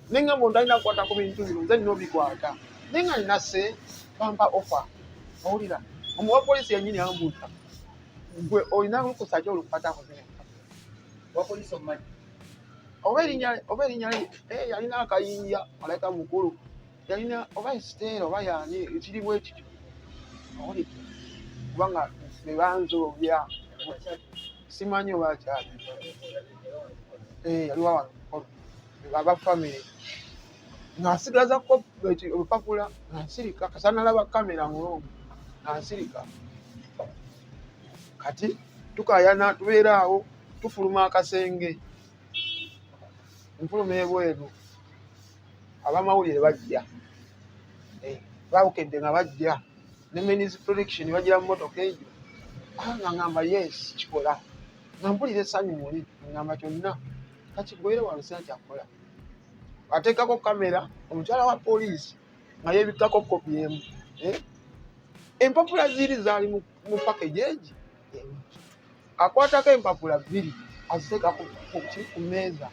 ne ŋŋamba ondalina kukwata ku bintu bino nze nina obikwata naye nga nina se bampa ofa. Owulira omuwa poliisi yennyini ambuuza gwe olina lukusa ki olukwatako wa poliisi omumanyi oba erinnya yalina akayinja malayika mukulu yalina oba esiteera oba yaani ekirimu ekityo owulira kubanga bebanzobya simanyi oba kyali yaliwo wano mukolo aba famire ng'asigaza olupapula ng'ansirika kasanalaba kamera mulongo ng'ansirika. Kati tukayana tubeera awo tufuluma akasenge nfuluma ebweru abamawulire bajja babukedde nga bajja ne men's protection bagira mu motoka ejo nga ŋŋamba yes kikola nga mpulira essanyu muli ngamba kyonna kakigwere wano sina kyakola. Ateekako kamera omukyala wa poliisi nga yeebikkako kopi emu. Empapula ziri zaali mu package egi. Akwatako empapula 2 aziteeka ku mmeeza.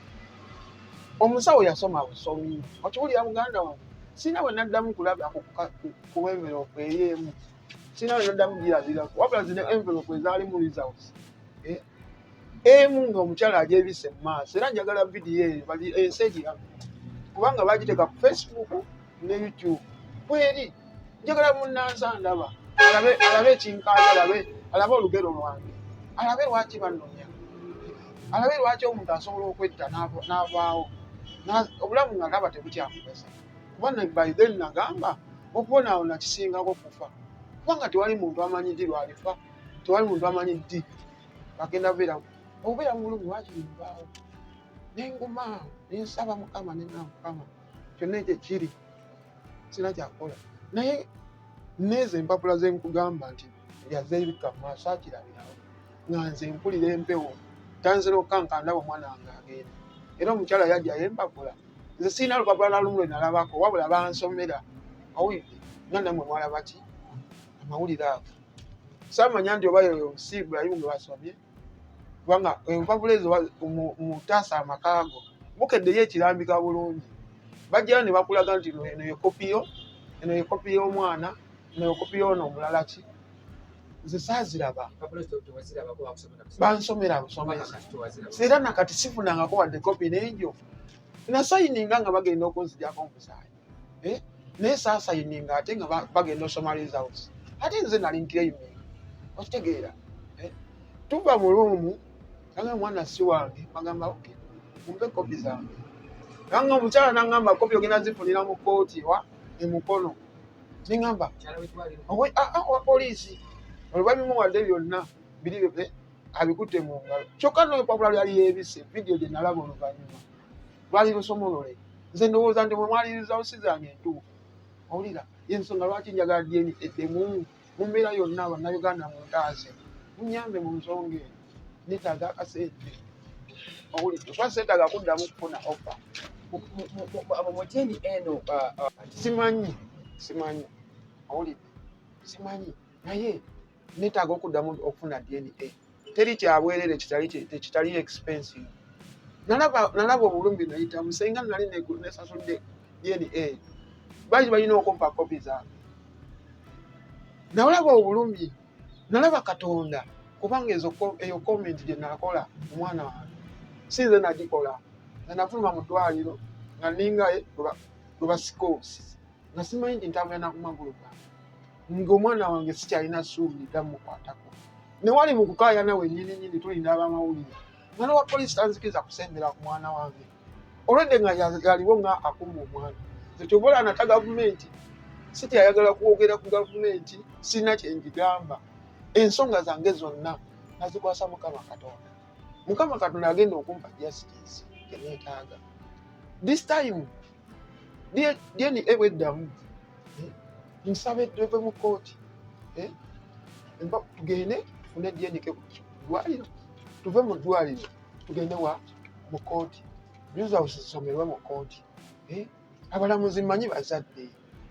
Omusawo yasoma busomi. Okiwulira muganda wange? Sina bwe naddamu kulaba ku envelope ey'emu. Sina bwe naddamu girabirako. Wabula zino envelope ezaali mu results. Emu ng'omukyala agyebise mu maaso. Era njagala vidiyo eyo enseegi yange. Kubanga bagiteeka ku Facebook ne YouTube. Bweri njagala munnansi andaba. Alabe ekinkaaza, alabe olugero lwange. Alabe lwaki bannonya. Alabe lwaki omuntu asobola okwetta n'avaawo. Obulamu nga ndaba tebukyakugasa. Kubanga by then nagamba okubonaawona kisingako kufa. Kubanga tewali muntu amanyi ddi lwalifa. Tewali muntu amanyi ddi bagenda beera. Obeera mulungi lwaki nvaawo. Nenguma nensaba Mukama Mukama. Kyonna ekyo kiri. Sina kyakola. Naye nezo empapula ze nkugamba nti yazeebika mu maaso akirabirawo. Nga nze mpulira empewo. Tanzira okkanka ndaba omwana wange agenda. Era omukyala yajja yempapula. Nze sirina lupapula na lumu lwe nalabako wabula bansomera. Awulidde nga nammwe mwalaba ki? Amawulire ago. Saamanya nti oba yoyo Ibrahim gwe basomye. Kubanga empapula ezo mu taasa amakaago bukeddeyo ekirambika bulungi. Bajjayo ne bakulaga nti eno ye kopiyo, eno ye kopi y'omwana, eno ye kopi y'ono omulala ki. Nze saaziraba. Bansomera busomesa. Era nakati sifunangako wadde kopi n'egyo. Nasayininga nga bagenda okunzijjako omusaayi. Naye saasayininga ate nga bagenda osoma results. Ate nze nali nclaiming. Okitegeera. Tuva mu luumu nga mwana si wange bagamba okay mumpe kopi zange. Nga omukyala n'angamba kopi ogenda zifunira mu kkooti emukono. Nengamba wa poliisi olwa bimuwadde byonna biri abikutte mu ngalo. Kyokka n'olupapula lyali yeebise vidiyo gye nalaba oluvannyuma. Lwali lusomolole. Nze ndowooza nti mwe mwaliriza osi zange entuufu. Owulira y'ensonga lwaki njagala dyeni eddemu mu mbeera yonna bannayuganda muntaase. Munyambe mu nsonga eyo. Nitaaga akasente. Owulidde kuba seetaaga kuddamu kufuna ofa. Mutyeni eno Simanyi. Owulidde simanyi. Naye neetaaga okuddamu okufuna DNA. Teri kyabwerere kitali expensive. Nalaba obulumbi nayitamu senga nali nesasudde DNA. Baali balina okumpa kopi zange. Nalaba obulumbi. Nalaba Katonda. Kubanga eyo comment gye nakola omwana wange sinze nagikola. Nafuluma mu ddwaliro nga ningaye lwe sikoosi nga simanyi nti ntambula ku magulu gange ng'omwana wange sikyalina ssuubi ddamukwatako. Ne wali mu kukaayana wennyini tulina abamawulire nga n'owa poliisi tanzikiriza kusembera ku mwana wange olwedde nga yaliwo nga akuma omwana. Nze kyobola nata gavumenti si tyayagala kwogera ku gavumenti sirina kye ngigamba. Ensonga zange zonna nazikwasa Mukama Katonda. Mukama Katonda agenda okumpa justice gye neetaaga. This time DNA bweddamu nsabe tuve mu kkooti. Tugende tufune DNA ku ddwaliro. Tuve mu ddwaliro tugende mu kkooti. Results zisomerwe mu kkooti. Abalamuzi mmanyi bazadde.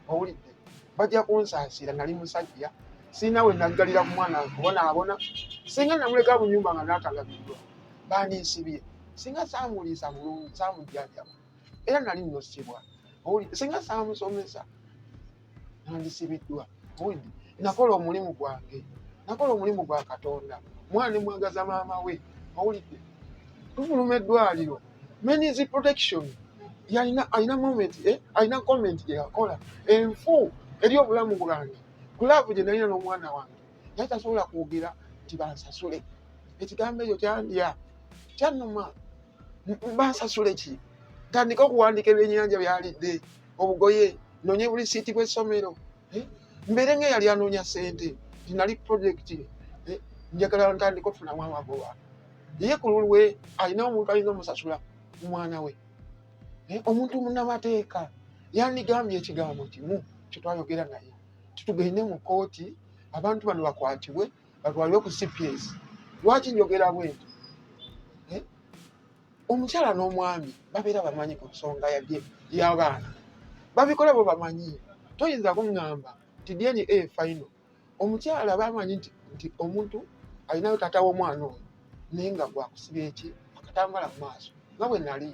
Owulidde bajja kunsaasira nali musajja. Sina we naggalira ku mwana kubonaabona. Singa namuleka mu nnyumba nga naatagabiddwa baaninsibye. Singa saamuliisa bulungi saamujjanjaba era nali nnosibwa. Owulidde singa saamusomesa nandisibiddwa. Owulidde nakola omulimu gwange. Nakola omulimu gwa Katonda. Mwana ne mwagaza maama we. Owulidde tufuluma eddwaliro. Means protection. Alina moment alina comment gye yakola. Enfu eri obulamu bwange. Kulaavu gye nalina n'omwana wange yali tasobola kwogera nti bansasule. Ekigambo ekyo kyannuma. Bansasule ki? Tandika okuwandiika ebyennyanja byalidde obugoye noonye bulisiiti bw'essomero. Mbeere ng'eyali anoonya ssente nti nali projekiti njagala ntandika okufunamu amagoba. Ye ku lulwe alina omuntu alina omusasula mu mwana we. Omuntu munnamateeka yandigambye ekigambo kimu kye twayogera naye. Tugende mu kkooti abantu bano bakwatibwe batwalibwe ku CPS. Lwaki njogera bwenti? omukyala n'omwami babeera bamanyi ku nsonga y'abaana babikola bo bamanyi toyinza kuŋŋamba nti DNA final omukyala bamanyi nti omuntu alinayo taata w'omwana oyo naye nga gwakusibya eki akatambala mu maaso nga bwe nali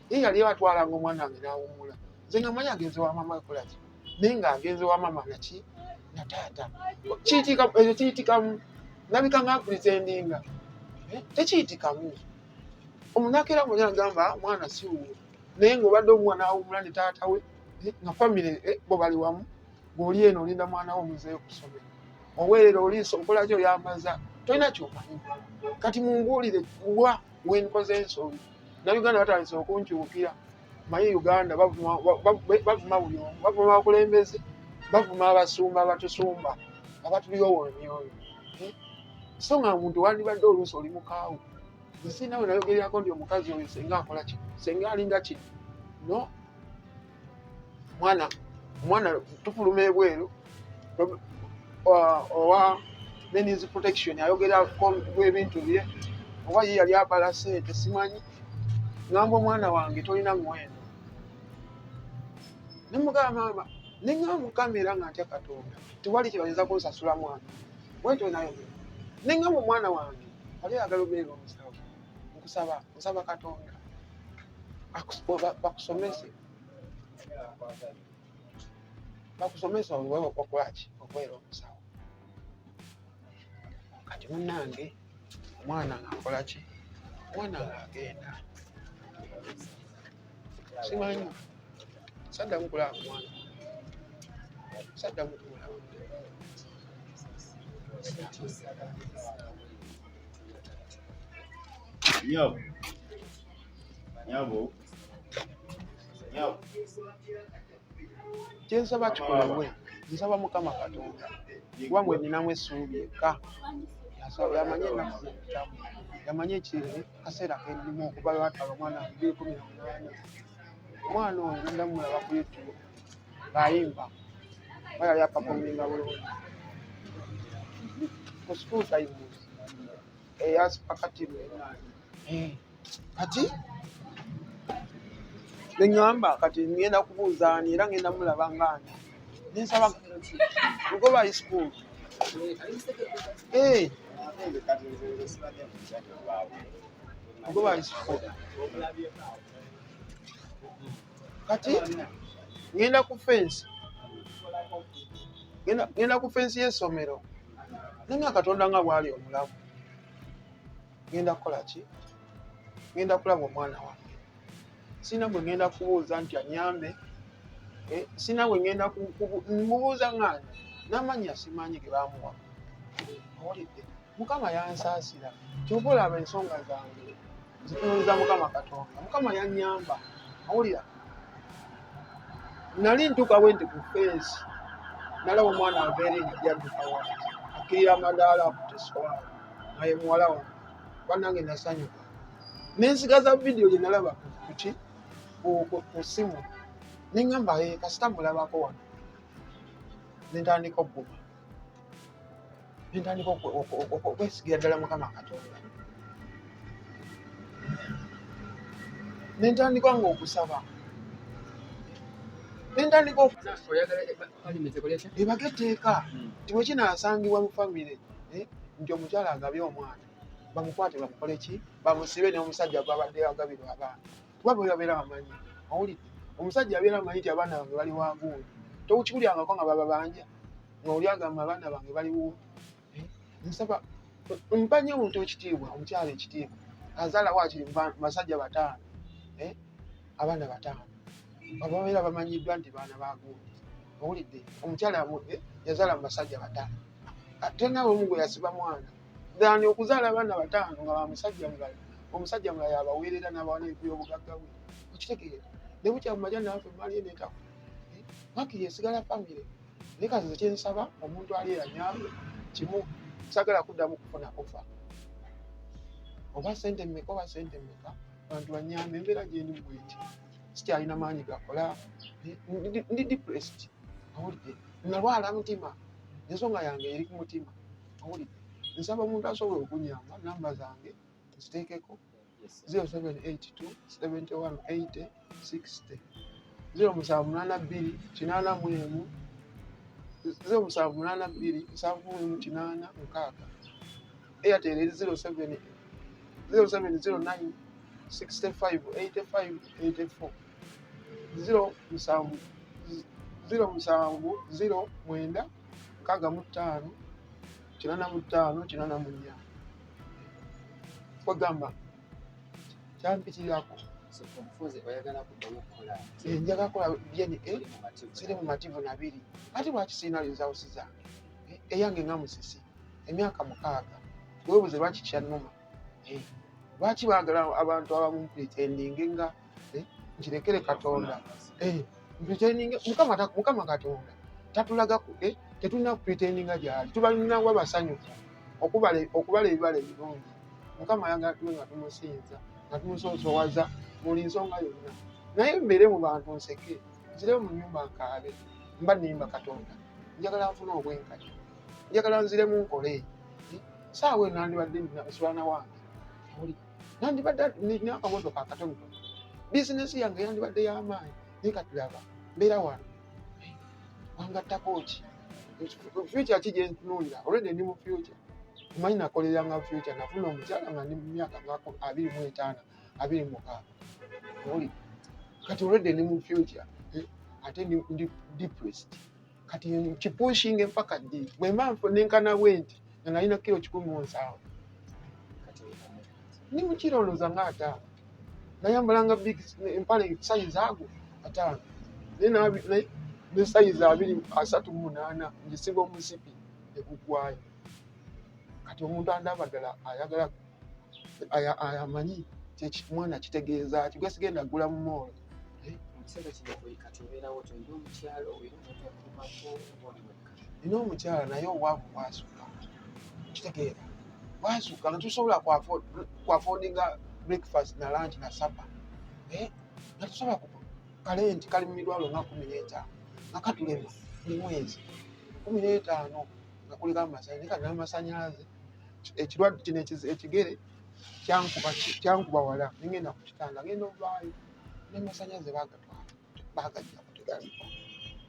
ye yali atwalanga omwana wange n'awummula nze nga manyi agenze wa mama ekolaki naye ng'agenze wa mama naki na taata ekyo kiyitikamu nabika nga pretendinga tekiyitikamu omunakeera mwenye agamba mwana si wuwe naye ng'obadde omwana awummula ne taata we nga famire bo bali wamu ng'oli eno olinda mwana wo omuzeeyo ku ssomero oweerera oliiso okolaki oyambaza tolina kyomanyi kati mumbuulire wa wenkoze ensobi nabuganda batandise okunkyukira maye uganda bavuma buli omu bavuma abakulembeze bavuma abasumba abatusumba abatuliyowo emyoyo so nga muntu wandibadde oluusi oli mukaawo nsinaawe nayogeryako nti omukazi oyo senga akola ki senga alinda ki no omwana tufuluma ebweru owa means protection ayogerako gw'ebintu bye oba ye yali abala sente simanyi ngamba omwana wange tolina muwendo nemugamba maama neŋŋamba mukamera nga ntya katonda tewali kyebayinza kunsasula mwana bwetyo nayogera neŋŋamba omwana wange ali ayagala obeera omusawo nsaba katonda bakusomesa okolaki okubeera omusawo kati munnange omwana ng'akola ki omwana ng'agenda simanyi saddamu kulaba mwana saddamu kumulaba kyensaba kikolebwe nsaba mukama katonda wamwe ninamu essuubi eka yamanye ennaku z'ekitamu yamanye kaseera kendimu okuba lwatwala omwana 2018 omwana oyo nenda mulaba ku YouTube ng'ayimba bayali apafominga bulungi ku school times eyasipakatiwe kati neŋŋamba kati ngenda kubuuza ani era ngenda mulaba ngaani nensaba lugoba high school lugoba high school kati ngenda ku fensi ngenda ku fensi y'essomero nenga katonda nga bwali omulamu ngenda kukola ki ngenda kulaba omwana wange sina bwe ngenda kubuuza nti anyambe sina bwe ngenda mubuuza ng'ani n'amanya simanyi ge bamuwa awulidde mukama yansaasira kyova olaba ensonga zange zitunuuza mukama katonda mukama yannyamba awulira nali ntuuka bwe nti ku fensi nalaba omwana aveeri nga jaddukawa akkirira amadaala akuteswala naye muwala wange bannange nasanyuka nensigaza vidiyo gye nalaba kuki ku ssimu neŋŋamba kasita mulabako wano nentandika ogguma nentandika okwesigira ddala mukama katonda nentandika nga okusaba nentandika ebage etteeka nti bwe kinaasangibwa mu famire nti omukyala agabye omwana bamukwate bamukole ki bamusibe n'omusajja gwabadde agabirwa abaana kuba bwe babeera bamanyi awulidde omusajja abeera amanyi nti abaana bange bali wagundi tokukibulyangako nga baba banja nga oli agamba abaana bange baliwo nsaba mpanye omuntu ekitiibwa omukyala ekitiibwa azaala waakiri basajja 5 abaana 5 ababeera bamanyiddwa nti baana bagundi awulidde omukyala yazaala mu basajja 5 ate nawe omu gwe yasiba mwana dani okuzaala abaana 5 nga bamusajja mulala omusajja mulala yabaweerera n'abawana ebyobugagga bwe okitegeera ne bukyamumajja naafe maliye netaku wakiri esigala famire naye kazize kyensaba omuntu ali eyanyambe kimu sagala kuddamu kufuna kufa oba sente mmeka oba sente mmeka abantu banyambe embeera gyendi bweti sikyalina maanyi gakola ndi depressed awulidde nalwala mutima ensonga yange eri ku mutima awulidde nsaba omuntu asobola okunyamba namba zange nziteekeko 0782 71 80 60 0782 81 0782 71 80 Airtel 0709 65 85 84 07 09 65 85 84 kwagamba kyampitirako njagala kukola DNA ziri mu mativu nabiri ate lwaki sirina results zange eyange nga musisi emyaka 6 weebuze lwaki kyannuma lwaki baagala abantu abamu pretendinge nga nkirekere Katonda pretendinge Mukama Katonda tatulaga tetulina pretendinga gyali tubalinawo abasanyufu okubala ebibala ebirungi Mukama ayagala tuwe nga tumusinza nga tumusoosowaza buli nsonga yonna naye mbeere mu bantu nseke nzire mu nnyumba nkaabe mba nnimba Katonda njagala nfuna obwenkanya njagala nziremu nkole saawa eno nandibadde nsula wange oli nandibadde nina akamotoka akatonotono bizinesi yange yandibadde y'amaanyi naye katulaba mbeera wano wangattako ki future ki gye ntunuulira olwedde ndi mu future omanyi nakoleranga future nafuna omukyala nga ndi mu myaka 25 26 oli kati olwedde ndi mu future ate ndi depressed kati kipushinge mpaka ddi bwe mba nenkana bwenti nga nalina kilo 17 ndi mukirowooza nga 5 nayambalanga empale sayizi ago 5 naye ne sayizi 38 ngisiba omusipi egugwayo kati omuntu andaba ddala ayagala amanyi mwana kitegeeza ki gwe sigenda gula mu moolo nina omukyala naye owaavu bwasuka kitegeera bwasuka nga tusobola kwafoodinga breakfast na lunch na supper nga tusobola kalenti kali mu mitwalo nga 15 nga katulema buli mwezi 15 nga kuliko amasannyalaze kati n'amasannyalaze ekirwadde kino ekigere kyankuba wala nengenda ku kitanda ngenda ovaayo n'amasannyalaze baagajja kutegaliko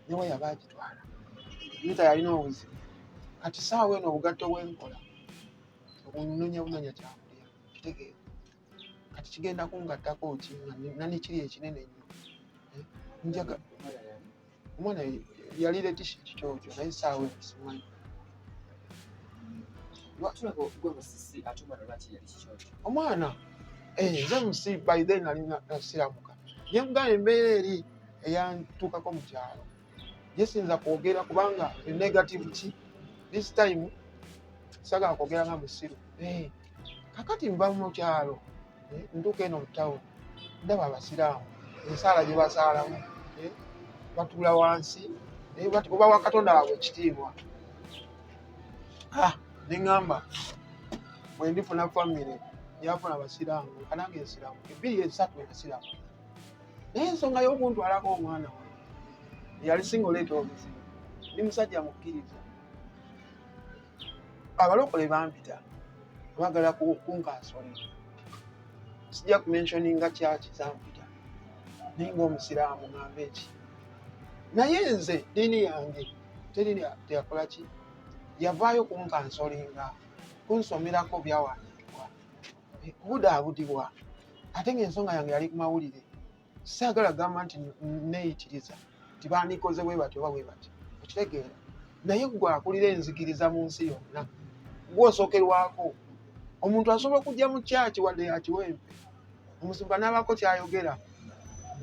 ne waya baagitwala mita yalina obuzibu kati saawa eno obugatto bwenkola obunonya kyakulya kitegeera kati kigenda kungattako ki nanikiri ekinene nnyo njaga omwana yalira t-shirt kyokyo naye saawa eno simanyi omwana nze musi by then nali nasiramuka ye mugana embeera eri eyantuukako mu kyalo yesinza kwogera kubanga negative ki this time sagala kwogera nga musiru kakati mba mu kyalo ntuuka eno mu town ndaba abasiraamu ensaala gye basaalamu batuula wansi oba wa Katonda waabwe ekitiibwa neŋŋamba bwe ndifuna famire yafuna abasiraamu kanange ensiraamu 2 3 abasiraamu naye ensonga y'okuntwalako omwana we yali singa oleeta obuzibu ndi musajja mukkiriza abalokole bampita baagala kunkansolera sijja kumentioninga kyaki zampita naye ng'omusiraamu ŋŋamba eki naye nze diini yange teyakola ki yavaayo kunkansolinga kunsomerako byawandiikibwa kubudaabudibwa ate ng'ensonga yange yali ku mawulire saagala gamba nti neeyitiriza nti bandikoze bwe batyo oba bwe batyo okitegeera naye gwe akulira enzikiriza mu nsi yonna gw'osookerwako omuntu asobola okujja mu kyaki wadde yakiwempe omusumba n'abaako kyayogera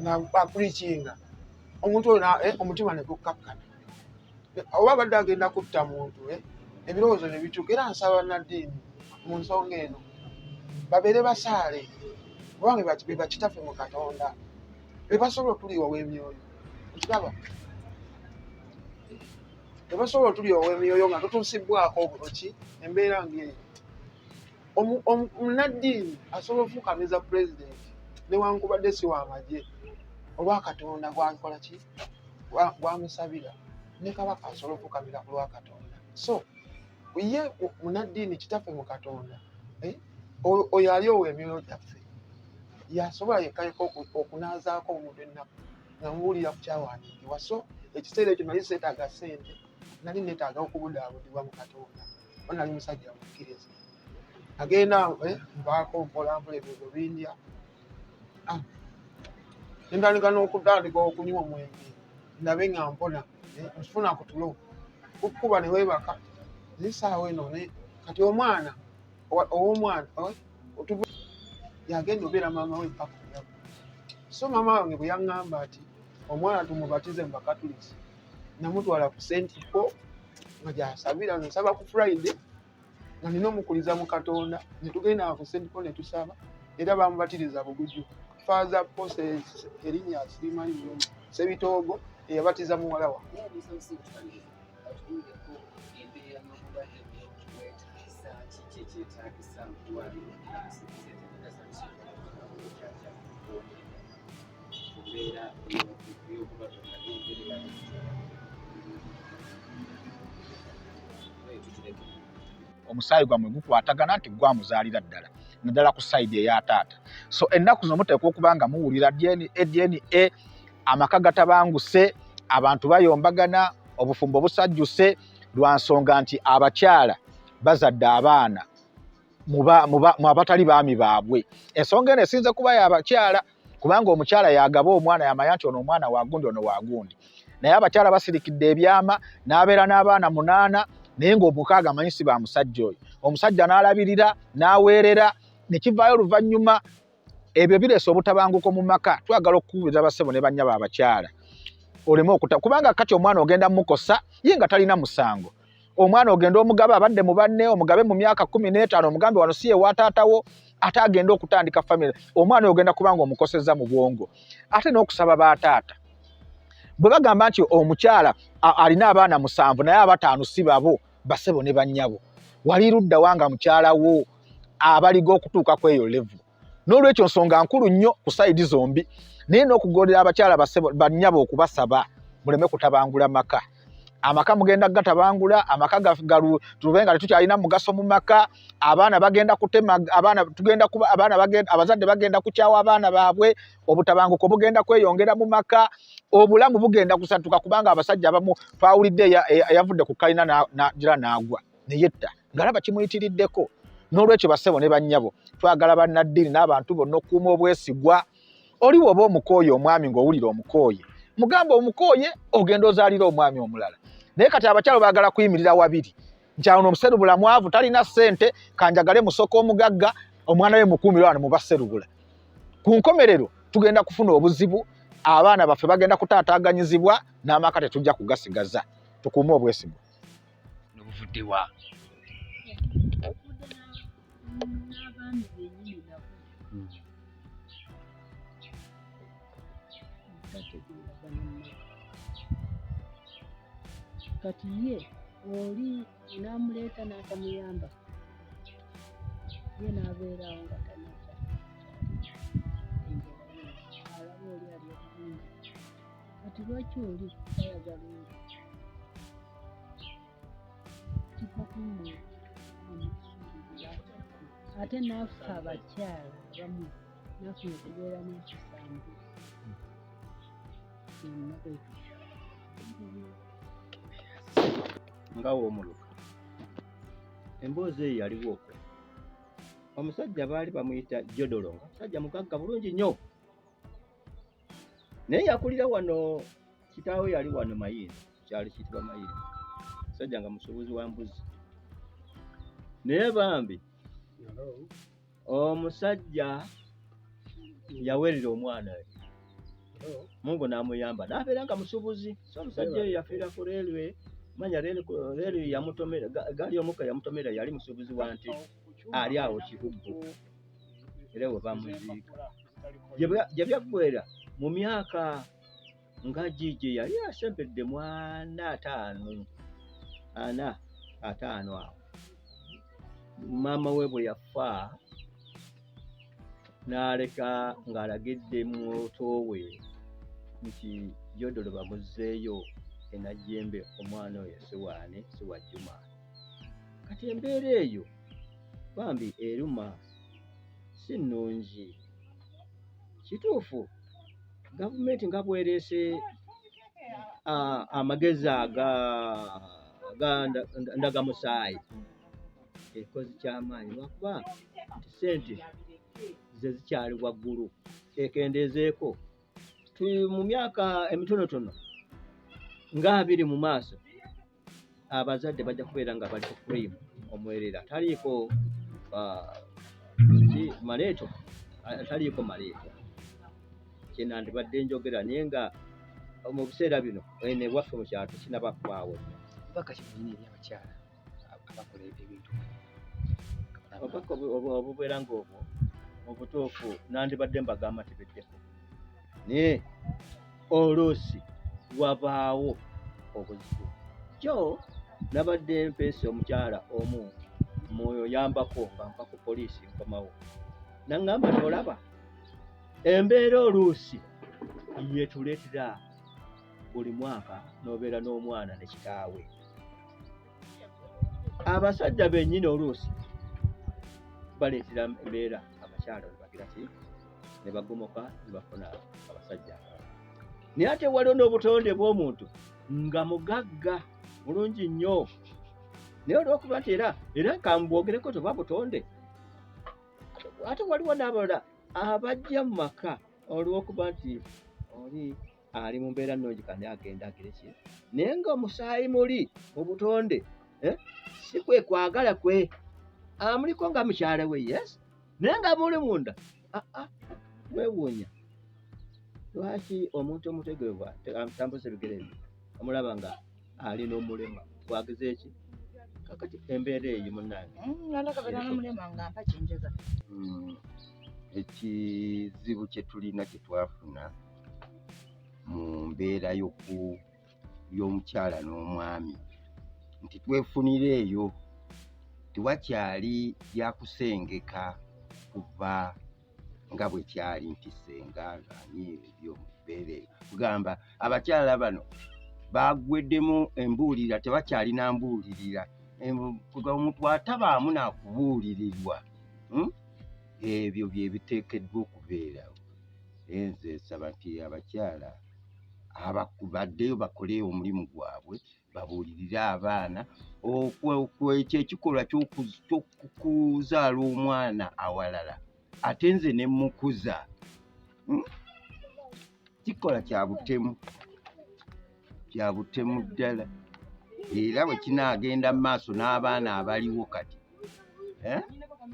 nga apurikinga omuntu oyo omutima ne gukkakkana oba abadde agenda kutta muntu ebirowoozo ne bituuka era nsaba bannaddiini mu nsonga eno babeere basaale kubanga be bakitaffe mu Katonda be basobola otuliwa ow'emyoyo okiraba be basobola otuliwa ow'emyoyo nga tutuusibwako obuloki embeera ng'eyo omunnaddiini asobola ofuukamiza pulezidenti newankubadde si w'amagye olwa Katonda gwakola ki gwamusabira ne kabaka asobola okufukamira ku lwa Katonda so ye munnaddiini kitaffe mu Katonda oyo ali owo emyoyo gyaffe yasobola yekkayeko okunaazaako omuntu ennaku nga muwulira ku kyawandiikibwa. So ekiseera ekyo nali seetaaga ssente, nali neetaaga okubudaabudibwa mu Katonda, kuba nali musajja mukkiriza. Agenda nvaako mpolampola ebyo bindya, ntandika okunywa omwenge, ndabe nga mpona, nfuna ku tulo kukkuba ne weebaka zisaawa eno. Kati omwana ow'omwana yagenda obeera maama we paka olabu. So maama wange bwe yaŋŋamba ati omwana tumubatize mu Bakatuliki, namutwala ku Sentiko nga gy'asabira, nsaba ku Friday nga nina omukuliza mu Katonda, ne tugenda ku Sentiko ne tusaba, era bamubatiriza Bugujju. Faaza Pose erinnya sirimanyi nnyo, Sebitoogo eyabatiza muwala wa. Omusaayi gwammwe gukwatagana nti gwamuzaalira ddala naddala ku sayidi eya taata. So ennaku zino muteekwa okuba nga muwulira DNA, amaka gatabanguse, abantu bayombagana, obufumbo busajjuse, lwa nsonga nti abakyala bazadde abaana mu abatali baami baabwe. Ensonga eno esinze kuba y'abakyala, kubanga omukyala yagaba omwana yamanya nti ono omwana wagundi ono wagundi. Naye abakyala basirikidde ebyama, n'abeera n'abaana 8, naye ng'omukaaga amanyi si ba musajja oyo. Omusajja n'alabirira, n'aweerera, ne kivaayo oluvannyuma. Ebyo bireese obutabanguko mu maka. Twagala okukubiriza bassebo ne bannyabo abakyala oleme kubanga kati omwana ogenda mukosa ye nga talina musango. Omwana ogenda omugaba abadde mu banne, omugabe mu myaka 15, omugambe wano si ye wa taatawo, ate agenda okutandika famire. Omwana ogenda kubanga omukosezza mu bwongo. Ate n'okusaba ba taata, bwe bagamba nti omukyala alina abaana 7 naye 5 si babo, bassebo ne bannyabo, wali ludda wanga mukyala wo abaliga okutuuka ku eyo level. N'olwekyo nsonga nkulu nnyo ku sayidi zombi, naye n'okugondera abakyala bassebo bannyabo okubasaba muleme kutabangula maka. Amaka mugenda gatabangula, amaka tubenga tetukyalina mugaso mu maka, abaana bagenda kutema, abazadde bagenda kukyawa abaana baabwe, obutabanguko bugenda kweyongera mu maka, obulamu bugenda kusatuka kubanga abasajja abamu twawulidde yavudde ku kalina gira n'agwa ne yetta ng'alaba kimuyitiriddeko. N'olwekyo bassebo ne bannyabo, twagala bannaddiini n'abantu bonna okukuuma obwesigwa. Oli bw'oba omukooye omwami ng'owulira omukooye, mugamba omukooye ogenda ozaalira omwami omulala. Naye kati abakyalo baagala kuyimirira wabiri, nti ono omuserubula mwavu talina ssente, kanjagale musoko omugagga, omwana we mukuumira wano mu basserubula. Ku nkomerero tugenda kufuna obuzibu, abaana baffe bagenda kutaataaganyizibwa, n'amaka tetujja kugasigaza. Tukuume obwesigwa. Nobuvudde wa? Kati ye oli namuleeta n'atamuyamba, ye n'abeerawo nga tanata alaba oli ali obulungi. Kati lwaki oli tayagala oli kiva kumu ate naffe abakyala abamu naffe okubeera n'ekisambu nga w'omuluka. Emboozi eyo yaliwo okwe. Omusajja baali bamuyita Jodolo, omusajja mugagga bulungi nnyo, naye yakulira wano, kitaawe yali wano Mayinza, kyali kiyitibwa Mayinza, omusajja nga musuubuzi wa mbuzi. Naye bambi omusajja yaweerera omwana we, Mungu n'amuyamba n'abeera nga musuubuzi. So omusajja oyo yafiira ku leerwe, manya leerwe yamutomera, gaali omuka yamutomera, yali musuubuzi wa nte ali awo Kibuggu, era we bamuziika. Gye byaggweera mu myaka nga gigye yali asempedde mu 45 awo. Maama we bwe yafa n'aleka ng'alagidde muto we nti Jodolo bamuzzeeyo e Najjembe omwana oyo Siwa Juma. Kati embeera eyo bambi eruma si nnungi, kituufu gavumenti nga bwereese amagezi ndagamusaayi ekozi kyamaanyi lwakuba nti sente ze zikyali waggulu. Ekendeezeeko mu myaka emitonotono nga 2 mu maaso abazadde bajja kubeera nga bali ku kurimu omwerera taliiko maleeto taliiko maleeto. Kyenandibadde njogera naye nga mu biseera bino ene waffe mu kyalo tekinaba kubaawo. Mpaka kimanyi ebyabakyala abakola ebintu obubaka obubeera ng'obwo obutuufu nandibadde mbagamba tebeddeko, naye oluusi wabaawo obuzibu. Kyo nabadde mpeesa omukyala omu muyambako nga nva ku poliisi nkomawo naŋŋamba tolaba embeera oluusi yetuleetera buli mwaka n'obeera n'omwana ne kitaawe. Abasajja bennyini oluusi baleetera embeera abakyala ne bagira ki ne bagomoka ne bafuna abasajja. Naye ate waliwo n'obutonde bw'omuntu nga mugagga bulungi nnyo, naye olw'okuba nti era kambwogereko toba butonde. Ate waliwo n'abalala abajja mu maka olw'okuba nti oli ali mu mbeera nnungi kandi agenda agire ki, naye nga omusaayi muli mu butonde si kwe kwagala kwe amuliko nga mukyala we, yes, naye nga muli munda wewuunya. Lwaki omuntu omutegeevu atambuza ebigere bye omulaba nga alina omulema twageze eki kakati embeera eyo munnange ekizibu kye tulina kye twafuna mu mbeera y'omukyala n'omwami nti twefunira eyo tewakyali byakusengeka kuva nga bwe kyali nti senga ng'ani ebyo mu mbeera eyo. Kugamba abakyala bano bagweddemu embuulira, tebakyalina mbuulirira. Omuntu atabaamu nakubuulirirwa, ebyo bye biteekeddwa okubeerawo. Nze nsaba nti abakyala baddeyo bakole omulimu gwabwe, babuulirire abaana. Ekyo ekikolwa ky'okuzaala omwana awalala ate nze ne mukuza kikola kya butemu ddala, era bwe kinaagenda mu maaso n'abaana abaliwo kati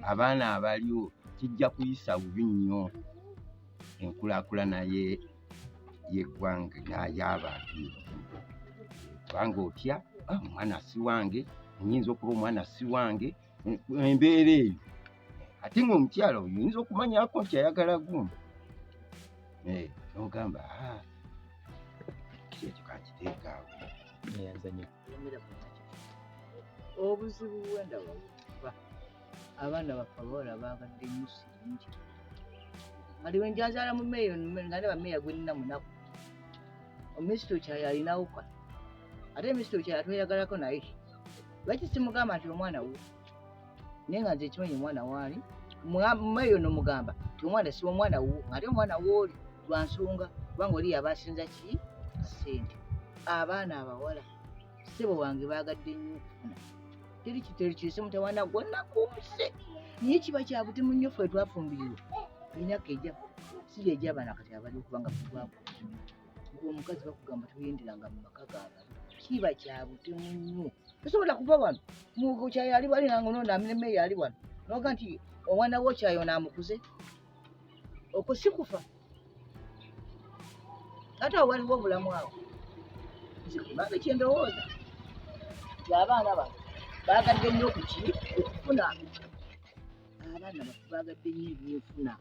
abaana abaliwo kijja kuyisa bubi nnyo enkulaakulana y'eggwanga n'ay'abantu. Kubanga otya omwana si wange, nyinza okuba omwana si wange, embeera eyo. Ate ng'omukyala oyo oyinza okumanyako nti ayagala gundi n'ogamba ekyo kankiteeka awo. Obuzibu bw'endaba abaana baffe abawala baagadde nnyo sirungi. Aliwe njazaala mu meeyo nga ndaba meeya gwe nnina munaku. Omisito Kyayi alinawuka, ate Misito Kyayi atweyagalako naye. Lwaki simugamba nti omwana wo? Naye nga nze ekimanyi omwana waali meeyo n'omugamba nti omwana si omwana wo, ate omwana wooli lwa nsonga kubanga oli yabasinza ki ssente. Abaana abawala ssebo wange baagadde nnyo okufuna. Teri kitero kiyise mutawana gwonna kuuse, naye kiba kya butemu nnyo ffe twafumbirwa emyaka ejjafu si gy'egy'abaana kati abali okubanga kugwako. Omukazi bakugamba toyenderanga mu maka gaabwe, kiba kya butemu nnyo. Tosobola kuva wano mu Kyayi ali wali nange nono amiremmeeyo ali wano noga nti omwana wo Kyayi ono amukuze, okwo si kufa. Ate awo waliwo obulamu awo. Nze kyendowooza nti abaana bano baagadde nnyo okufuna. Abaana baffe baagadde nnyo ebyenfuna.